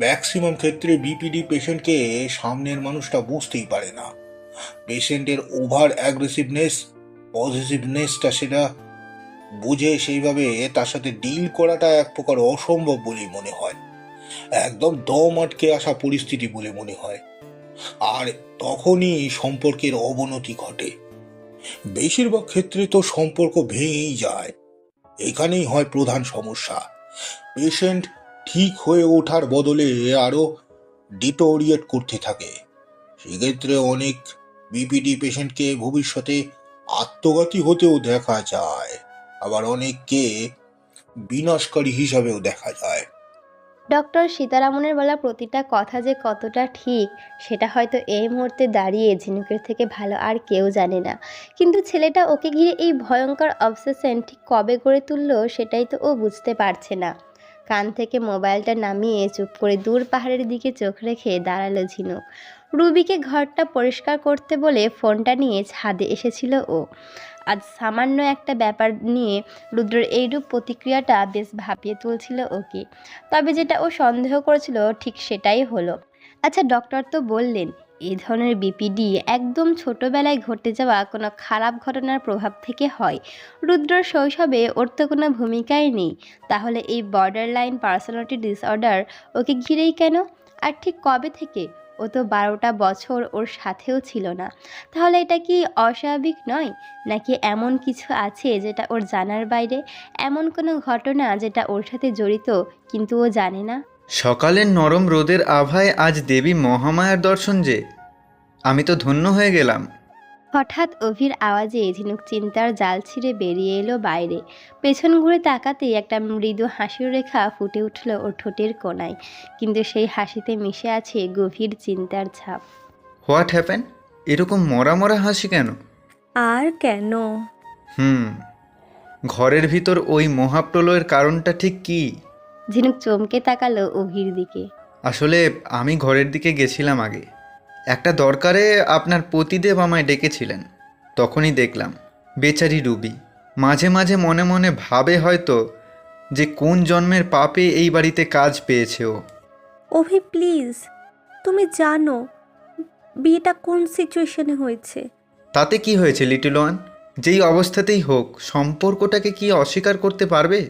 [SPEAKER 5] ম্যাক্সিমাম ক্ষেত্রে বিপিডি পেশেন্টকে সামনের মানুষটা বুঝতেই পারে না। পেশেন্টের ওভার অ্যাগ্রেসিভনেস, পজিটিভনেসটা সেটা বুঝে সেইভাবে তার সাথে ডিল করাটা এক প্রকার অসম্ভব বলেই মনে হয়, একদম দম আটকে আসা পরিস্থিতি বলে মনে হয়। আর তখনই সম্পর্কের অবনতি ঘটে। বেশিরভাগ ক্ষেত্রে তো সম্পর্ক ভেঙেই যায়। এখানেই হয় প্রধান সমস্যা। পেশেন্ট ঠিক হয়ে ওঠার বদলে আরো ডিটোরিয়েট করতে থাকে। সেক্ষেত্রে অনেক বিপিডি পেশেন্টকে ভবিষ্যতে আত্মঘাতী হতেও দেখা যায়, আবার অনেককে বিনাশকারী হিসাবেও দেখা যায়।
[SPEAKER 1] ডক্টর সীতারামনের বলা প্রতিটা কথা যে কতটা ঠিক সেটা হয়তো এই মুহূর্তে দাঁড়িয়ে ঝিনুকের থেকে ভালো আর কেউ জানে না। কিন্তু ছেলেটা ওকে ঘিরে এই ভয়ঙ্কর অবসেশন ঠিক কবে গড়ে তুললো সেটাই তো ও বুঝতে পারছে না। কান থেকে মোবাইলটা নামিয়ে চুপ করে দূর পাহাড়ের দিকে চোখ রেখে দাঁড়ালো ঝিনুক। রুবিকে ঘরটা পরিষ্কার করতে বলে ফোনটা নিয়ে ছাদে এসেছিল ও। আজ সামান্য একটা ব্যাপার নিয়ে রুদ্রর এইরূপ প্রতিক্রিয়াটা বেশ ভাবিয়ে তুলছিল ওকে। তবে যেটা ও সন্দেহ করেছিল ঠিক সেটাই হলো। আচ্ছা, ডক্টর তো বললেন এই ধরনের বিপিডি একদম ছোটবেলায় ঘটে যাওয়া কোনো খারাপ ঘটনার প্রভাব থেকে হয়। রুদ্রর শৈশবে ওর তো কোনো ভূমিকাই নেই, তাহলে এই বর্ডার লাইন পার্সোনালিটি ডিসঅর্ডার ওকে ঘিরেই কেন? আর ঠিক কবে থেকে? ও তো 12টা বছর ওর সাথেও ছিল না। তাহলে এটা কি অস্বাভাবিক নয়, নাকি এমন কিছু আছে যেটা ওর জানার বাইরে? এমন কোনো ঘটনা যেটা ওর সাথে জড়িত কিন্তু ও জানে না?
[SPEAKER 6] সকালের নরম রোদের আভায় আজ দেবী মহামায়ার দর্শন যে, আমি তো ধন্য হয়ে গেলাম।
[SPEAKER 1] হঠাৎ অভির আওয়াজে ঝিনুক চিন্তার জাল ছিঁড়ে বেরিয়ে এলো বাইরে। পেছন ঘুরে তাকাতেই একটা মৃদু হাসির রেখা ফুটে উঠল ওর ঠোঁটের কোণায়, কিন্তু সেই হাসিতে মিশে আছে গভীর চিন্তার ছাপ।
[SPEAKER 6] What happen? এরকম মরা মরা হাসি কেন?
[SPEAKER 3] আর কেন?
[SPEAKER 6] ঘরের ভিতর ওই মহাপ্রলয়ের কারণটা ঠিক কি?
[SPEAKER 1] ঝিনুক চমকে তাকালো অভির দিকে।
[SPEAKER 6] আসলে আমি ঘরের দিকে গেছিলাম আগে, একটা দরকারে আপনার পতিদেব আমায় ডেকেছিলেন। তখনই দেখলাম বেচারি রুবি মাঝে মাঝে মনে মনে ভাবে হয়তো যে কোন জন্মের পাপে এই বাড়িতে কাজ পেয়েছে ও।
[SPEAKER 3] অভি প্লিজ, তুমি জানো বিয়েটা কোন সিচুয়েশনে হয়েছে।
[SPEAKER 6] তাতে কি হয়েছে লিটল ওয়ান? যেই অবস্থাতেই হোক সম্পর্কটাকে কি অস্বীকার করতে পারবে?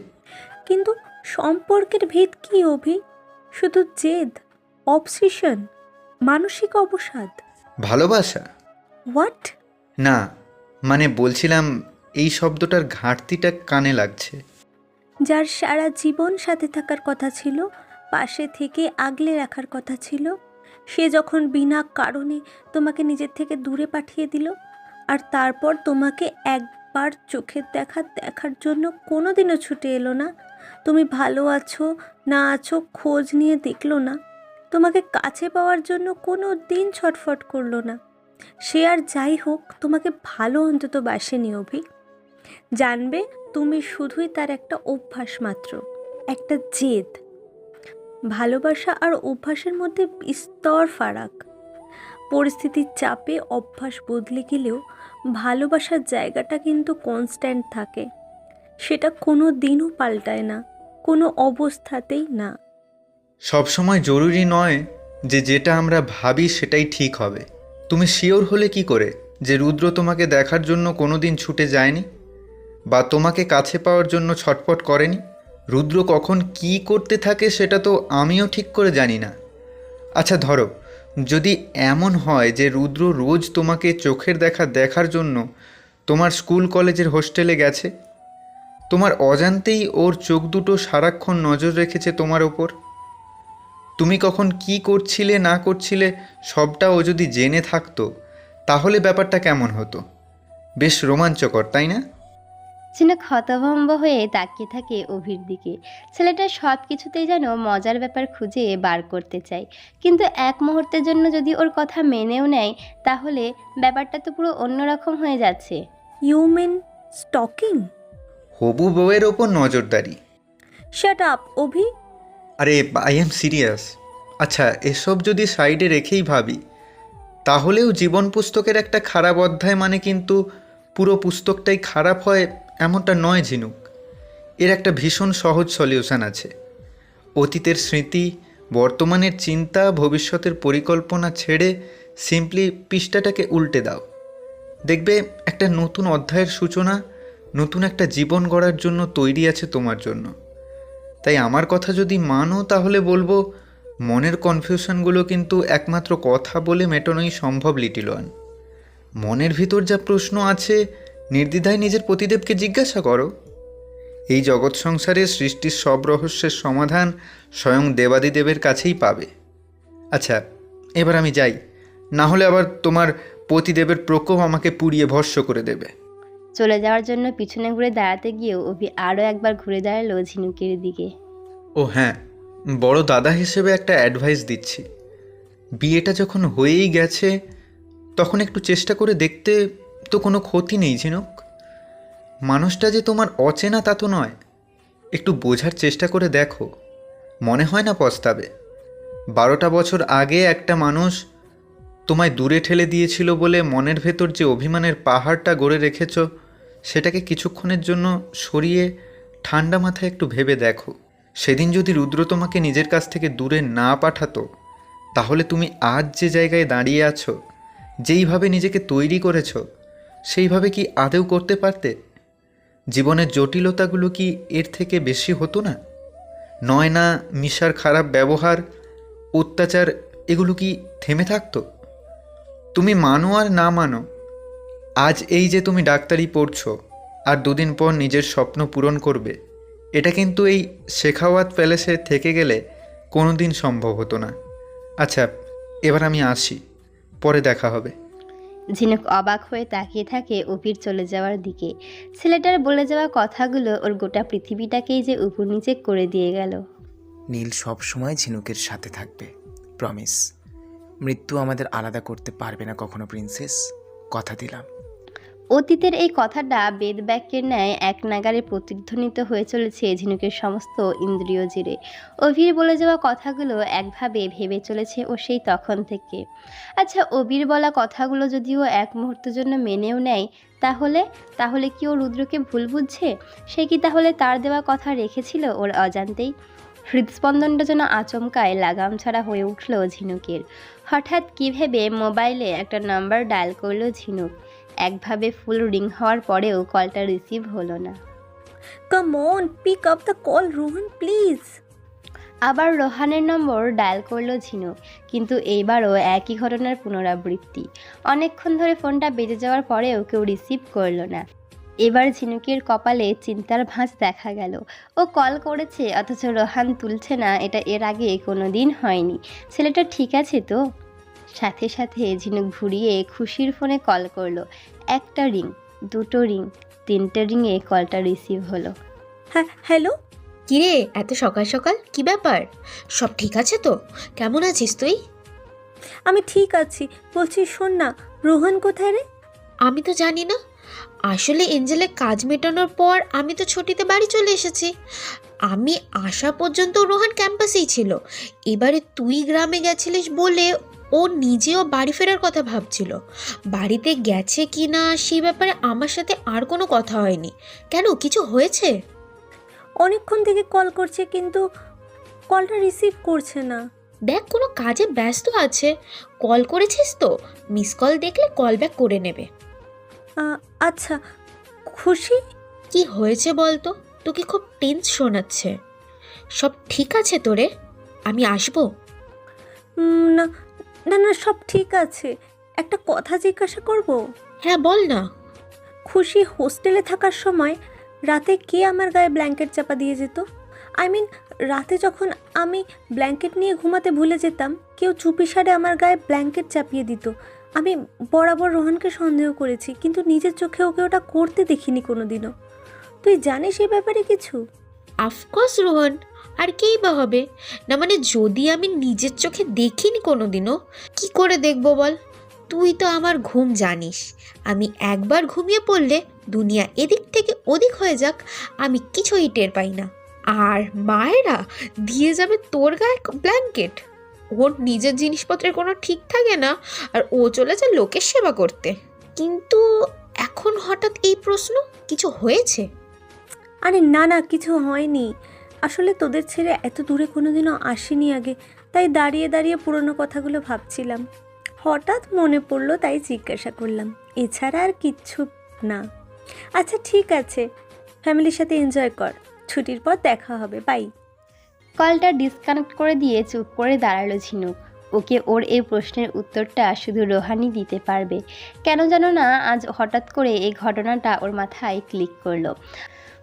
[SPEAKER 3] কিন্তু সম্পর্কের ভেদ কি অভি? শুধু জেদ, অবসেশন, মানসিক অবসাদ?
[SPEAKER 6] ভালোবাসা?
[SPEAKER 3] হোয়াট?
[SPEAKER 6] না, মানে বলছিলাম এই শব্দটার ঘাটতিটা কানে লাগছে।
[SPEAKER 3] যার সারা জীবন সাথে থাকার কথা ছিল, পাশে থেকে আগলে রাখার কথা ছিল, সে যখন বিনা কারণে তোমাকে নিজের থেকে দূরে পাঠিয়ে দিল, আর তারপর তোমাকে একবার চোখের দেখার জন্য কোনোদিনও ছুটে এলো না, তুমি ভালো আছো না আছো খোঁজ নিয়ে দেখলো না, তোমাকে কাছে পাওয়ার জন্য কোনো দিন ছটফট করলো না, সে আর যাই হোক তোমাকে ভালো অন্তত বাসেনি অভি। জানবে তুমি শুধুই তার একটা অভ্যাস মাত্র, একটা জেদ। ভালোবাসা আর অভ্যাসের মধ্যে বিস্তর ফারাক। পরিস্থিতির চাপে অভ্যাস বদলে গেলেও ভালোবাসার জায়গাটা কিন্তু কনস্ট্যান্ট থাকে, সেটা কোনো দিনও পাল্টায় না। কোনো অবস্থাতেই না।
[SPEAKER 6] সবসময় জরুরি নয় যে যেটা আমরা ভাবি সেটাই ঠিক হবে। তুমি শিওর হলে কি করে যে রুদ্র তোমাকে দেখার জন্য কোনোদিন ছুটে যায়নি বা তোমাকে কাছে পাওয়ার জন্য ছটফট করেনি? রুদ্র কখন কি করতে থাকে সেটা তো আমিও ঠিক করে জানি না। আচ্ছা ধরো, যদি এমন হয় যে রুদ্র রোজ তোমাকে চোখের দেখার জন্য তোমার স্কুল কলেজের হোস্টেলে গেছে, তোমার অজান্তেই ওর চোখ দুটো সারাক্ষণ নজর রেখেছে তোমার ওপর, তুমি কখন কি করছিলে না করছিলে সবটা ও যদি জেনে থাকতো, তাহলে ব্যাপারটা কেমন হতো? বেশ রোমাঞ্চকর, তাই না?
[SPEAKER 1] ঝিনুক হতভম্ব হয়ে তাকিয়ে থাকে অভির দিকে। ছেলেটা সব কিছুতেই যেন মজার ব্যাপার খুঁজে বার করতে চায়, কিন্তু এক মুহূর্তের জন্য যদি ওর কথা মেনেও নেয় তাহলে ব্যাপারটা তো পুরো অন্যরকম হয়ে যাচ্ছে।
[SPEAKER 3] You mean stalking?
[SPEAKER 6] হবু বউয়ের ওপর নজরদারি।
[SPEAKER 3] Shut up Abhi.
[SPEAKER 6] আরে আই এম সিরিয়াস। আচ্ছা, এসব যদি সাইডে রেখেই ভাবি, তাহলেও জীবন পুস্তকের একটা খারাপ অধ্যায় মানে কিন্তু পুরো পুস্তকটাই খারাপ হয় এমনটা নয় ঝিনুক। এর একটা ভীষণ সহজ সলিউশন আছে। অতীতের স্মৃতি, বর্তমানের চিন্তা, ভবিষ্যতের পরিকল্পনা ছেড়ে সিম্পলি পৃষ্ঠাটাকে উল্টে দাও। দেখবে একটা নতুন অধ্যায়ের সূচনা, নতুন একটা জীবন গড়ার জন্য তৈরি আছে তোমার জন্য। তাই আমার কথা যদি মানো তাহলে বলবো, মনের কনফিউশনগুলো কিন্তু একমাত্র কথা বলে মেটানোই সম্ভব লিটিল ওয়ান। মনের ভিতর যা প্রশ্ন আছে নির্দ্বিধায় নিজের পতিদেবকে জিজ্ঞাসা করো। এই জগৎ সংসারে সৃষ্টির সব রহস্যের সমাধান স্বয়ং দেবাদিদেবের কাছেই পাবে। আচ্ছা, এবার আমি যাই, না হলে আবার তোমার পতিদেবের প্রকোপ আমাকে পুড়িয়ে ভস্ম করে দেবে।
[SPEAKER 1] চলে যাওয়ার জন্য পিছনে ঘুরে দাঁড়াতে গিয়েও অভি আরও একবার ঘুরে দাঁড়ালো ঝিনুকের দিকে।
[SPEAKER 6] ও হ্যাঁ, বড় দাদা হিসেবে একটা অ্যাডভাইস দিচ্ছি। বিয়েটা যখন হয়েই গেছে তখন একটু চেষ্টা করে দেখতে তো কোনো ক্ষতি নেই ঝিনুক। মানুষটা যে তোমার অচেনা তা তো নয়, একটু বোঝার চেষ্টা করে দেখো, মনে হয় না পস্তাবে? 12টা বছর আগে একটা মানুষ তোমায় দূরে ঠেলে দিয়েছিল বলে মনের ভেতর যে অভিমানের পাহাড়টা গড়ে রেখেছ, সেটাকে কিছুক্ষণের জন্য সরিয়ে ঠান্ডা মাথায় একটু ভেবে দেখো। সেদিন যদি রুদ্র তোমাকে নিজের কাছ থেকে দূরে না পাঠাতো, তাহলে তুমি আজ যে জায়গায় দাঁড়িয়ে আছো, যেইভাবে নিজেকে তৈরি করেছ, সেইভাবে কি আদৌ করতে পারতে? জীবনের জটিলতাগুলো কি এর থেকে বেশি হতো না? নয় না মিশার খারাপ ব্যবহার, অত্যাচার, এগুলো কি থেমে থাকতো? তুমি মানো আর না মানো, আজ এই যে তুমি ডাক্তারি পড়ছো আর দুদিন পর নিজের স্বপ্ন পূরণ করবে, এটা কিন্তু এই শেখাওয়াত প্যালেসে থেকে গেলে কোনো দিন সম্ভব হতো না। আচ্ছা, এবার আমি আসি, পরে দেখা হবে।
[SPEAKER 1] ঝিনুক অবাক হয়ে তাকিয়ে থাকে অভির চলে যাওয়ার দিকে। ছেলেটার বলে যাওয়া কথাগুলো ওর গোটা পৃথিবীটাকেই যে উপর নিচে করে দিয়ে গেল।
[SPEAKER 4] নীল সব সময় ঝিনুকের সাথে থাকবে, প্রমিস। মৃত্যু আমাদের আলাদা করতে পারবে না কখনো প্রিন্সেস, কথা দিলাম।
[SPEAKER 1] অতীতের এই কথাটা বেদবাক্যের ন্যায় এক নাগারে প্রতিধ্বনিত হয়ে চলেছে ঝিনুকের সমস্ত ইন্দ্রিয় জুড়ে। অভির বলে যাওয়া কথাগুলো একভাবে ভেবে চলেছে ও সেই তখন থেকে। আচ্ছা, অভির বলা কথাগুলো যদিও এক মুহূর্তের জন্য মেনেও নেয়, তাহলে কি ও রুদ্রকে ভুল বুঝছে? সে কি তাহলে তার দেওয়া কথা রেখেছিল ওর অজান্তেই? হৃদস্পন্দনটা যেন আচমকায় লাগাম ছাড়া হয়ে উঠল ঝিনুকের। হঠাৎ কী ভেবে মোবাইলে একটা নাম্বার ডায়াল করলো ঝিনুক। একভাবে ফুল রিং হওয়ার পরেও কলটা রিসিভ হলো না।
[SPEAKER 3] Come on, pick up the call Rohan please.
[SPEAKER 1] আবার রোহানের নম্বর ডায়াল করলো ঝিনুক, কিন্তু এইবারও একই ঘটনার পুনরাবৃত্তি। অনেকক্ষণ ধরে ফোনটা বেজে যাওয়ার পরেও কেউ রিসিভ করলো না। এবার ঝিনুকের কপালে চিন্তার ভাঁজ দেখা গেল। ও কল করেছে অথচ রোহান তুলছে না, এটা এর আগে কোনো দিন হয়নি। ছেলেটা ঠিক আছে তো? সাথে সাথে ঝিনুক ঘুরিয়ে খুশির ফোনে কল করলো। একটা রিং, দুটো রিং, তিনটে রিংয়ে কলটা রিসিভ হলো।
[SPEAKER 3] হ্যাঁ, হ্যালো।
[SPEAKER 7] কিরে, এত সকাল সকাল কি ব্যাপার? সব ঠিক আছে তো? কেমন আছিস তুই?
[SPEAKER 3] আমি ঠিক আছি। বলছি শোন না, রোহন কোথায় রে?
[SPEAKER 7] আমি তো জানি না। আসলে এঞ্জেলের কাজ মেটানোর পর আমি তো ছুটিতে বাড়ি চলে এসেছি। আমি আসা পর্যন্ত রোহান ক্যাম্পাসেই ছিল। এবারে তুই গ্রামে গেছিলিস বলে ও নিজেও বাড়ি ফেরার কথা ভাবছিল। বাড়িতে গেছে কি না সেই ব্যাপারে আমার সাথে আর কোনো কথা হয়নি। কেন, কিছু হয়েছে?
[SPEAKER 3] অনেকক্ষণ থেকে কল করছে কিন্তু কলটা রিসিভ করছে না।
[SPEAKER 7] দেখ কোনো কাজে ব্যস্ত আছে, কল করেছিস তো, মিস কল দেখলে কল ব্যাক করে নেবে।
[SPEAKER 3] আচ্ছা, খুশি?
[SPEAKER 7] কি হয়েছে বলতো? তোকে খুব টেন্স শোনাচ্ছে। সব ঠিক আছে তোরে? আমি আসবো?
[SPEAKER 3] না না না, সব ঠিক আছে। একটা কথা জিজ্ঞাসা করব?
[SPEAKER 7] হ্যাঁ বল না।
[SPEAKER 3] খুশি হোস্টেলে থাকার সময় রাতে কে আমার গায়ে ব্ল্যাঙ্কেট চাপা দিয়ে যেত? রাতে যখন আমি ব্ল্যাঙ্কেট নিয়ে ঘুমাতে ভুলে যেতাম, কেউ চুপিসারে আমার গায়ে ব্ল্যাঙ্কেট চাপিয়ে দিত। আমি বরাবর রোহানকে সন্দেহ করেছি, কিন্তু নিজের চোখে ওকে ওটা করতে দেখিনি কোনোদিনও। তুই জানিস এই ব্যাপারে কিছু?
[SPEAKER 7] অফকোর্স রোহন, আর কেই বা হবে না, মানে যদি আমি নিজের চোখে দেখিনি কোনোদিনও, কি করে দেখবো বল? তুই তো আমার ঘুম জানিস, আমি একবার ঘুমিয়ে পড়লে দুনিয়া এদিক থেকে ওদিক হয়ে যাক, আমি কিছুই টের পাই না। আর মায়েরা দিয়ে যাবে তোর গায়ে ব্ল্যাঙ্কেট? ওর নিজের জিনিসপত্রের কোনো ঠিক থাকে না, আর ও চলে যায় লোকের সেবা করতে। কিন্তু এখন হঠাৎ এই প্রশ্ন, কিছু হয়েছে?
[SPEAKER 3] আরে না না, কিছু হয়নি। আসলে তোদের ছেড়ে এত দূরে কোনোদিনও আসিনি আগে, তাই দাঁড়িয়ে দাঁড়িয়ে পুরনো কথাগুলো ভাবছিলাম। হঠাৎ মনে পড়লো তাই জিজ্ঞাসা করলাম, এছাড়া আর কিচ্ছু না। আচ্ছা ঠিক আছে, ফ্যামিলির সাথে এনজয় কর, ছুটির পর দেখা হবে, বাই।
[SPEAKER 1] কলটা ডিসকানেক্ট করে দিয়ে চুপ করে দাঁড়ালো ঝিনুক। ওকে ওর এই প্রশ্নের উত্তরটা শুধু রোহানই দিতে পারবে। কেন জানো না, আজ হঠাৎ করে এই ঘটনাটা ওর মাথায় ক্লিক করলো।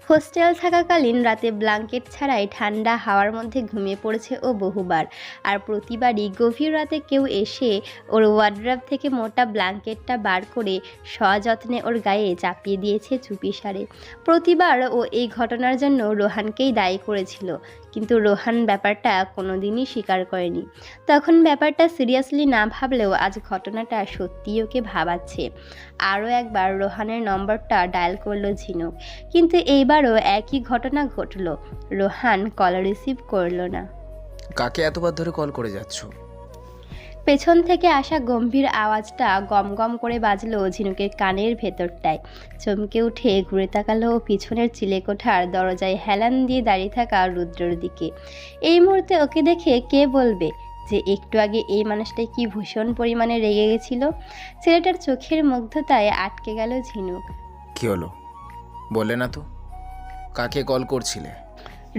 [SPEAKER 1] হোস্টেল থাকাকালীন রাতে ব্ল্যাঙ্কেট ছাড়াই ঠান্ডা হাওয়ার মধ্যে ঘুমিয়ে পড়েছে ও বহুবার। আর প্রতিবারই গভীর রাতে কেউ এসে ওর ওয়ার্ড্রব থেকে মোটা ব্ল্যাঙ্কেটটা বার করে সযত্নে ওর গায়ে চাপিয়ে দিয়েছে চুপিসারে। প্রতিবার ও এই ঘটনার জন্য রোহানকেই দায়ী করেছিল, কিন্তু রোহান ব্যাপারটা কোনোদিনই স্বীকার করেনি। তখন ব্যাপারটা সিরিয়াসলি না ভাবলেও আজ ঘটনাটা সত্যিই ওকে ভাবাচ্ছে। আরও একবার রোহানের নম্বরটা ডায়াল করলো ঝিনুক, কিন্তু এইবারও একই ঘটনা ঘটল। রোহান কল রিসিভ করলো না।
[SPEAKER 4] কাকে এতবার ধরে কল করে যাচ্ছ?
[SPEAKER 1] পেছন থেকে আসা গম্ভীর আওয়াজটা গম গম করে বাজলো ঝিনুকের কানের ভেতরটায়। চমকে উঠে ঘুরে তাকালো পিছনের চিলেকোঠার দরজায় হেলান দিয়ে দাঁড়িয়ে থাকা রুদ্রর দিকে। এই মুহূর্তে ওকে দেখে কে বলবে যে একটু আগে এই মানুষটা কি ভীষণ পরিমাণে রেগে গেছিল। ছেলেটার চোখের মুগ্ধতায় আটকে গেল ঝিনুক।
[SPEAKER 4] কি হলো, বললে না তো? কাকে কল করছিলে?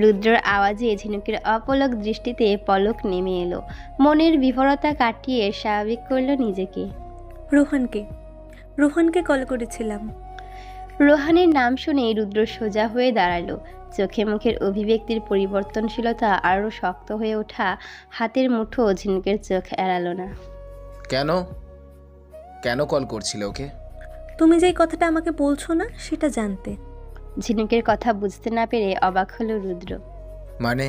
[SPEAKER 1] রুদ্রর আওয়াজে ঝিনুকের অপলক দৃষ্টিতে পলক নেমে এলো। মনের বিভরতা কাটিয়ে স্বাভাবিক করলো নিজেকে।
[SPEAKER 3] রোহানকে কল করেছিলাম।
[SPEAKER 1] রোহানের নাম শুনে রুদ্র সোজা হয়ে দাঁড়ালো। চোখে মুখের অভিব্যক্তির পরিবর্তনশীলতা আরও শক্ত হয়ে ওঠা। হাতের মুঠো ঝিনুকের চোখ এড়ালো না।
[SPEAKER 4] কেন কেন কল করছিলে ওকে?
[SPEAKER 3] তুমি যেই কথাটা আমাকে বলছো না সেটা জানতে।
[SPEAKER 1] ঝিনুকের কথা বুঝতে না পেরে অবাক হলো রুদ্র।
[SPEAKER 4] মানে?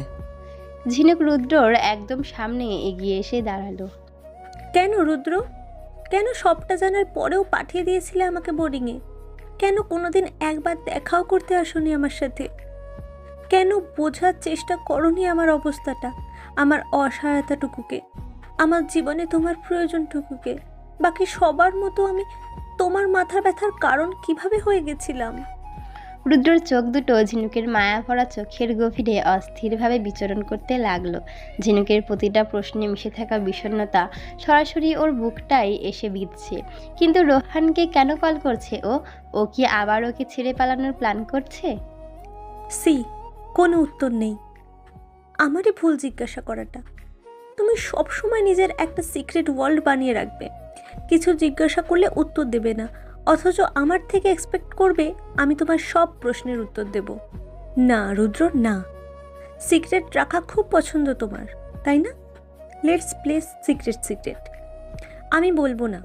[SPEAKER 1] ঝিনুক রুদ্রর একদম সামনে এগিয়ে এসে দাঁড়ালো।
[SPEAKER 3] কেন রুদ্র, কেন সবটা জানার পরেও পাঠিয়ে দিয়েছিলে আমাকে বোর্ডিংয়ে? কেন কোনোদিন একবার দেখাও করতে আসোনি আমার সাথে? কেন বোঝার চেষ্টা করোনি আমার অবস্থাটা, আমার অসহায়তাটুকুকে, আমার জীবনে তোমার প্রয়োজনটুকুকে? বাকি সবার মতো আমি তোমার মাথা ব্যথার কারণ কিভাবে হয়ে গেছিলাম?
[SPEAKER 1] রুদ্রর চোখ দুটো ঝিনুকের মায়া ভরা চোখের গভীরে অস্থিরভাবে বিচরণ করতে লাগলো। ঝিনুকের প্রতিটা প্রশ্নে মিশে থাকা বিষণ্ণতা সরাসরি ওর বুকটাই এসে বিঁধছে। কিন্তু রোহানকে কেন কল করছে ও কি আবার ওকে ছেড়ে পালানোর প্ল্যান করছে?
[SPEAKER 3] কোনো উত্তর নেই। আমারই ভুল জিজ্ঞাসা করাটা। তুমি সবসময় নিজের একটা সিক্রেট ওয়ার্ল্ড বানিয়ে রাখবে, কিছু জিজ্ঞাসা করলে উত্তর দেবে না, অথচ আমার থেকে এক্সপেক্ট করবে আমি তোমার সব প্রশ্নের উত্তর দেব। না রুদ্র, না। সিক্রেট রাখা খুব পছন্দ তোমার, তাই না? Let's play secret. আমি বলবো না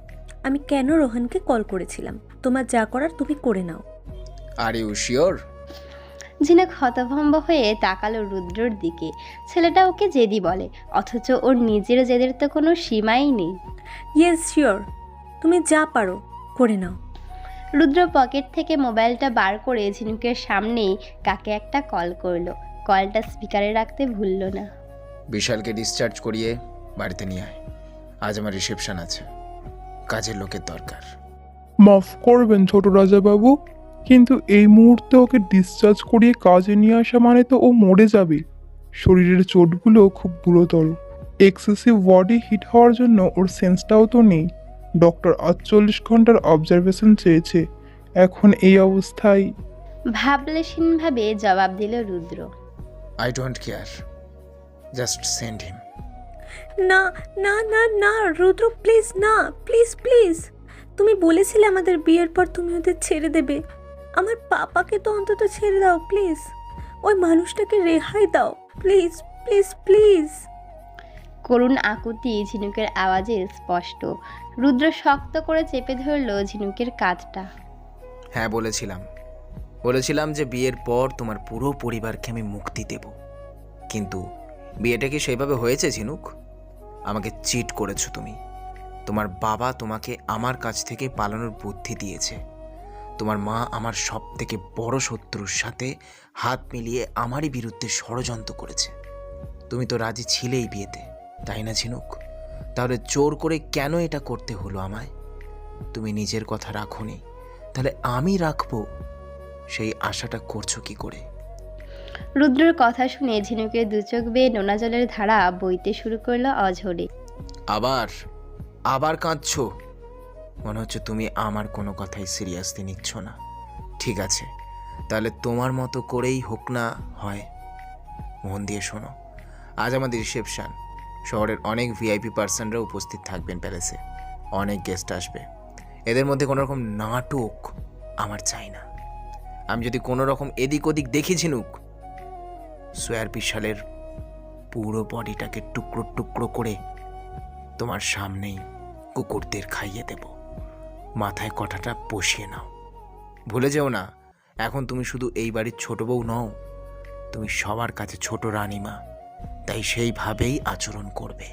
[SPEAKER 3] আমি কেন রোহানকে কল করেছিলাম। তোমার যা করার তুমি করে নাও।
[SPEAKER 4] Are you sure?
[SPEAKER 1] ঝিনুক হতভম্ব হয়ে তাকালো রুদ্রর দিকে। ছেলেটা ওকে জেদি বলে, অথচ ওর নিজের জেদের তো কোনো সীমাই নেই।
[SPEAKER 3] ইয়েস শিওর, তুমি যা পারো করে নাও।
[SPEAKER 1] রুদ্র পকেট থেকে মোবাইলটা বার করে ঝিনুকের সামনেই কাকে একটা কল করলো। কলটা স্পিকারে রাখতে ভুললো না।
[SPEAKER 4] বিশালকে ডিসচার্জ করিয়ে বাড়িতে নিয়ে আয়, আজ আমার রিসেপশন আছে, কাজের লোকের দরকার।
[SPEAKER 8] মাফ করবেন ছোট রাজাবাবু, কিন্তু এই মুহূর্তে ওকে ডিসচার্জ করিয়ে কাজে নিয়ে আসা মানে তো ও মরে যাবে। শরীরের চোটগুলো খুব গুরুতর। এক্সেসিভ বডি হিট হওয়ার জন্য ওর সেন্সটাও তো নেই। ডক্টর 48 ঘন্টার অবজারভেশন চেয়েছে। এখন এই অবস্থায়
[SPEAKER 1] ভাবলেশীনভাবে জবাব দিল Rudra.
[SPEAKER 4] I don't care, just send him.
[SPEAKER 3] না না না না রুদ্র, প্লিজ না, প্লিজ প্লিজ। তুমি বলেছিলে আমাদের বিয়ের পর তুমি ওদের ছেড়ে দেবে। আমার পাপাকে তো অন্তত ছেড়ে দাও প্লিজ। ওই মানুষটাকে রেহাই দাও প্লিজ প্লিজ প্লিজ।
[SPEAKER 1] করুণ আকুতি ঝিনুকের আওয়াজে স্পষ্ট। রুদ্র শক্ত করে চেপে ধরল ঝিনুকের কাঁধটা।
[SPEAKER 4] হ্যাঁ, বলেছিলাম যে বিয়ের পর তোমার পুরো পরিবারকে আমি মুক্তি দেব। কিন্তু বিয়েটা কি সেইভাবে হয়েছে ঝিনুক? আমাকে চিট করেছো তুমি। তোমার বাবা তোমাকে আমার কাছ থেকে পালানোর বুদ্ধি দিয়েছে। তোমার মা আমার সব থেকে বড় শত্রুর সাথে হাত মিলিয়ে আমারই বিরুদ্ধে ষড়যন্ত্র করেছে। তুমি তো রাজি ছিলেই বিয়েতে, তাই না ঝিনুক? তাহলে জোর করে কেন এটা করতে হলো আমায়? তুমি নিজের কথা রাখোনি, তাহলে আমি রাখবো সেই আশাটা করছো কি করে?
[SPEAKER 1] রুদ্রর কথা শুনে ঝিনুকের দুচোখ বেয়ে নোনা জলের ধারা বইতে শুরু করলো অঝরে।
[SPEAKER 4] আবার কাঁদছো? মনে হচ্ছে তুমি আমার কোনো কথাই সিরিয়াসলি নিচ্ছ না। ঠিক আছে, তাহলে তোমার মতো করেই হোক না হয়। মন দিয়ে শোনো, আজ আমাদের রিসেপশন। শহরের অনেক ভিআইপি পার্সনরা উপস্থিত থাকবেন প্যালেসে। অনেক গেস্ট আসবে। এদের মধ্যে কোনো রকম নাটক আমার চাই না। আমি যদি কোনো রকম এদিক ওদিক দেখি ঝিনুক, সোয়ার বিশালের পুরো বডিটাকে টুকরো টুকরো করে তোমার সামনেই কুকুরদের খাইয়ে দেব। মাথায় কথাটা বসিয়ে নাও। ভুলে যেও না, এখন তুমি শুধু এই বাড়ির ছোট বউ নও, তুমি সবার কাছে ছোট রানীমা। তাই সেইভাবেই আচরণ করবে।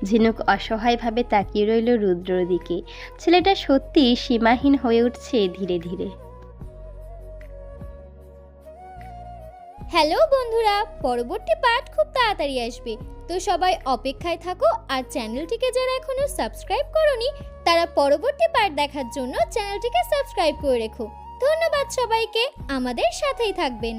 [SPEAKER 1] ঝিনুক অসহায়ভাবে তাকিয়ে রইল রুদ্রর দিকে। ছেলেটা সত্যি সীমাহীন হয়ে উঠছে ধীরে ধীরে।
[SPEAKER 9] হ্যালো বন্ধুরা, পরবর্তী পার্ট খুব তাড়াতাড়ি আসবে, তো সবাই অপেক্ষায় থাকো। আর চ্যানেলটিকে যারা এখনো সাবস্ক্রাইব করোনি তারা পরবর্তী পার্ট দেখার জন্য চ্যানেলটিকে সাবস্ক্রাইব করে রেখো। ধন্যবাদ সবাইকে, আমাদের সাথেই থাকবেন।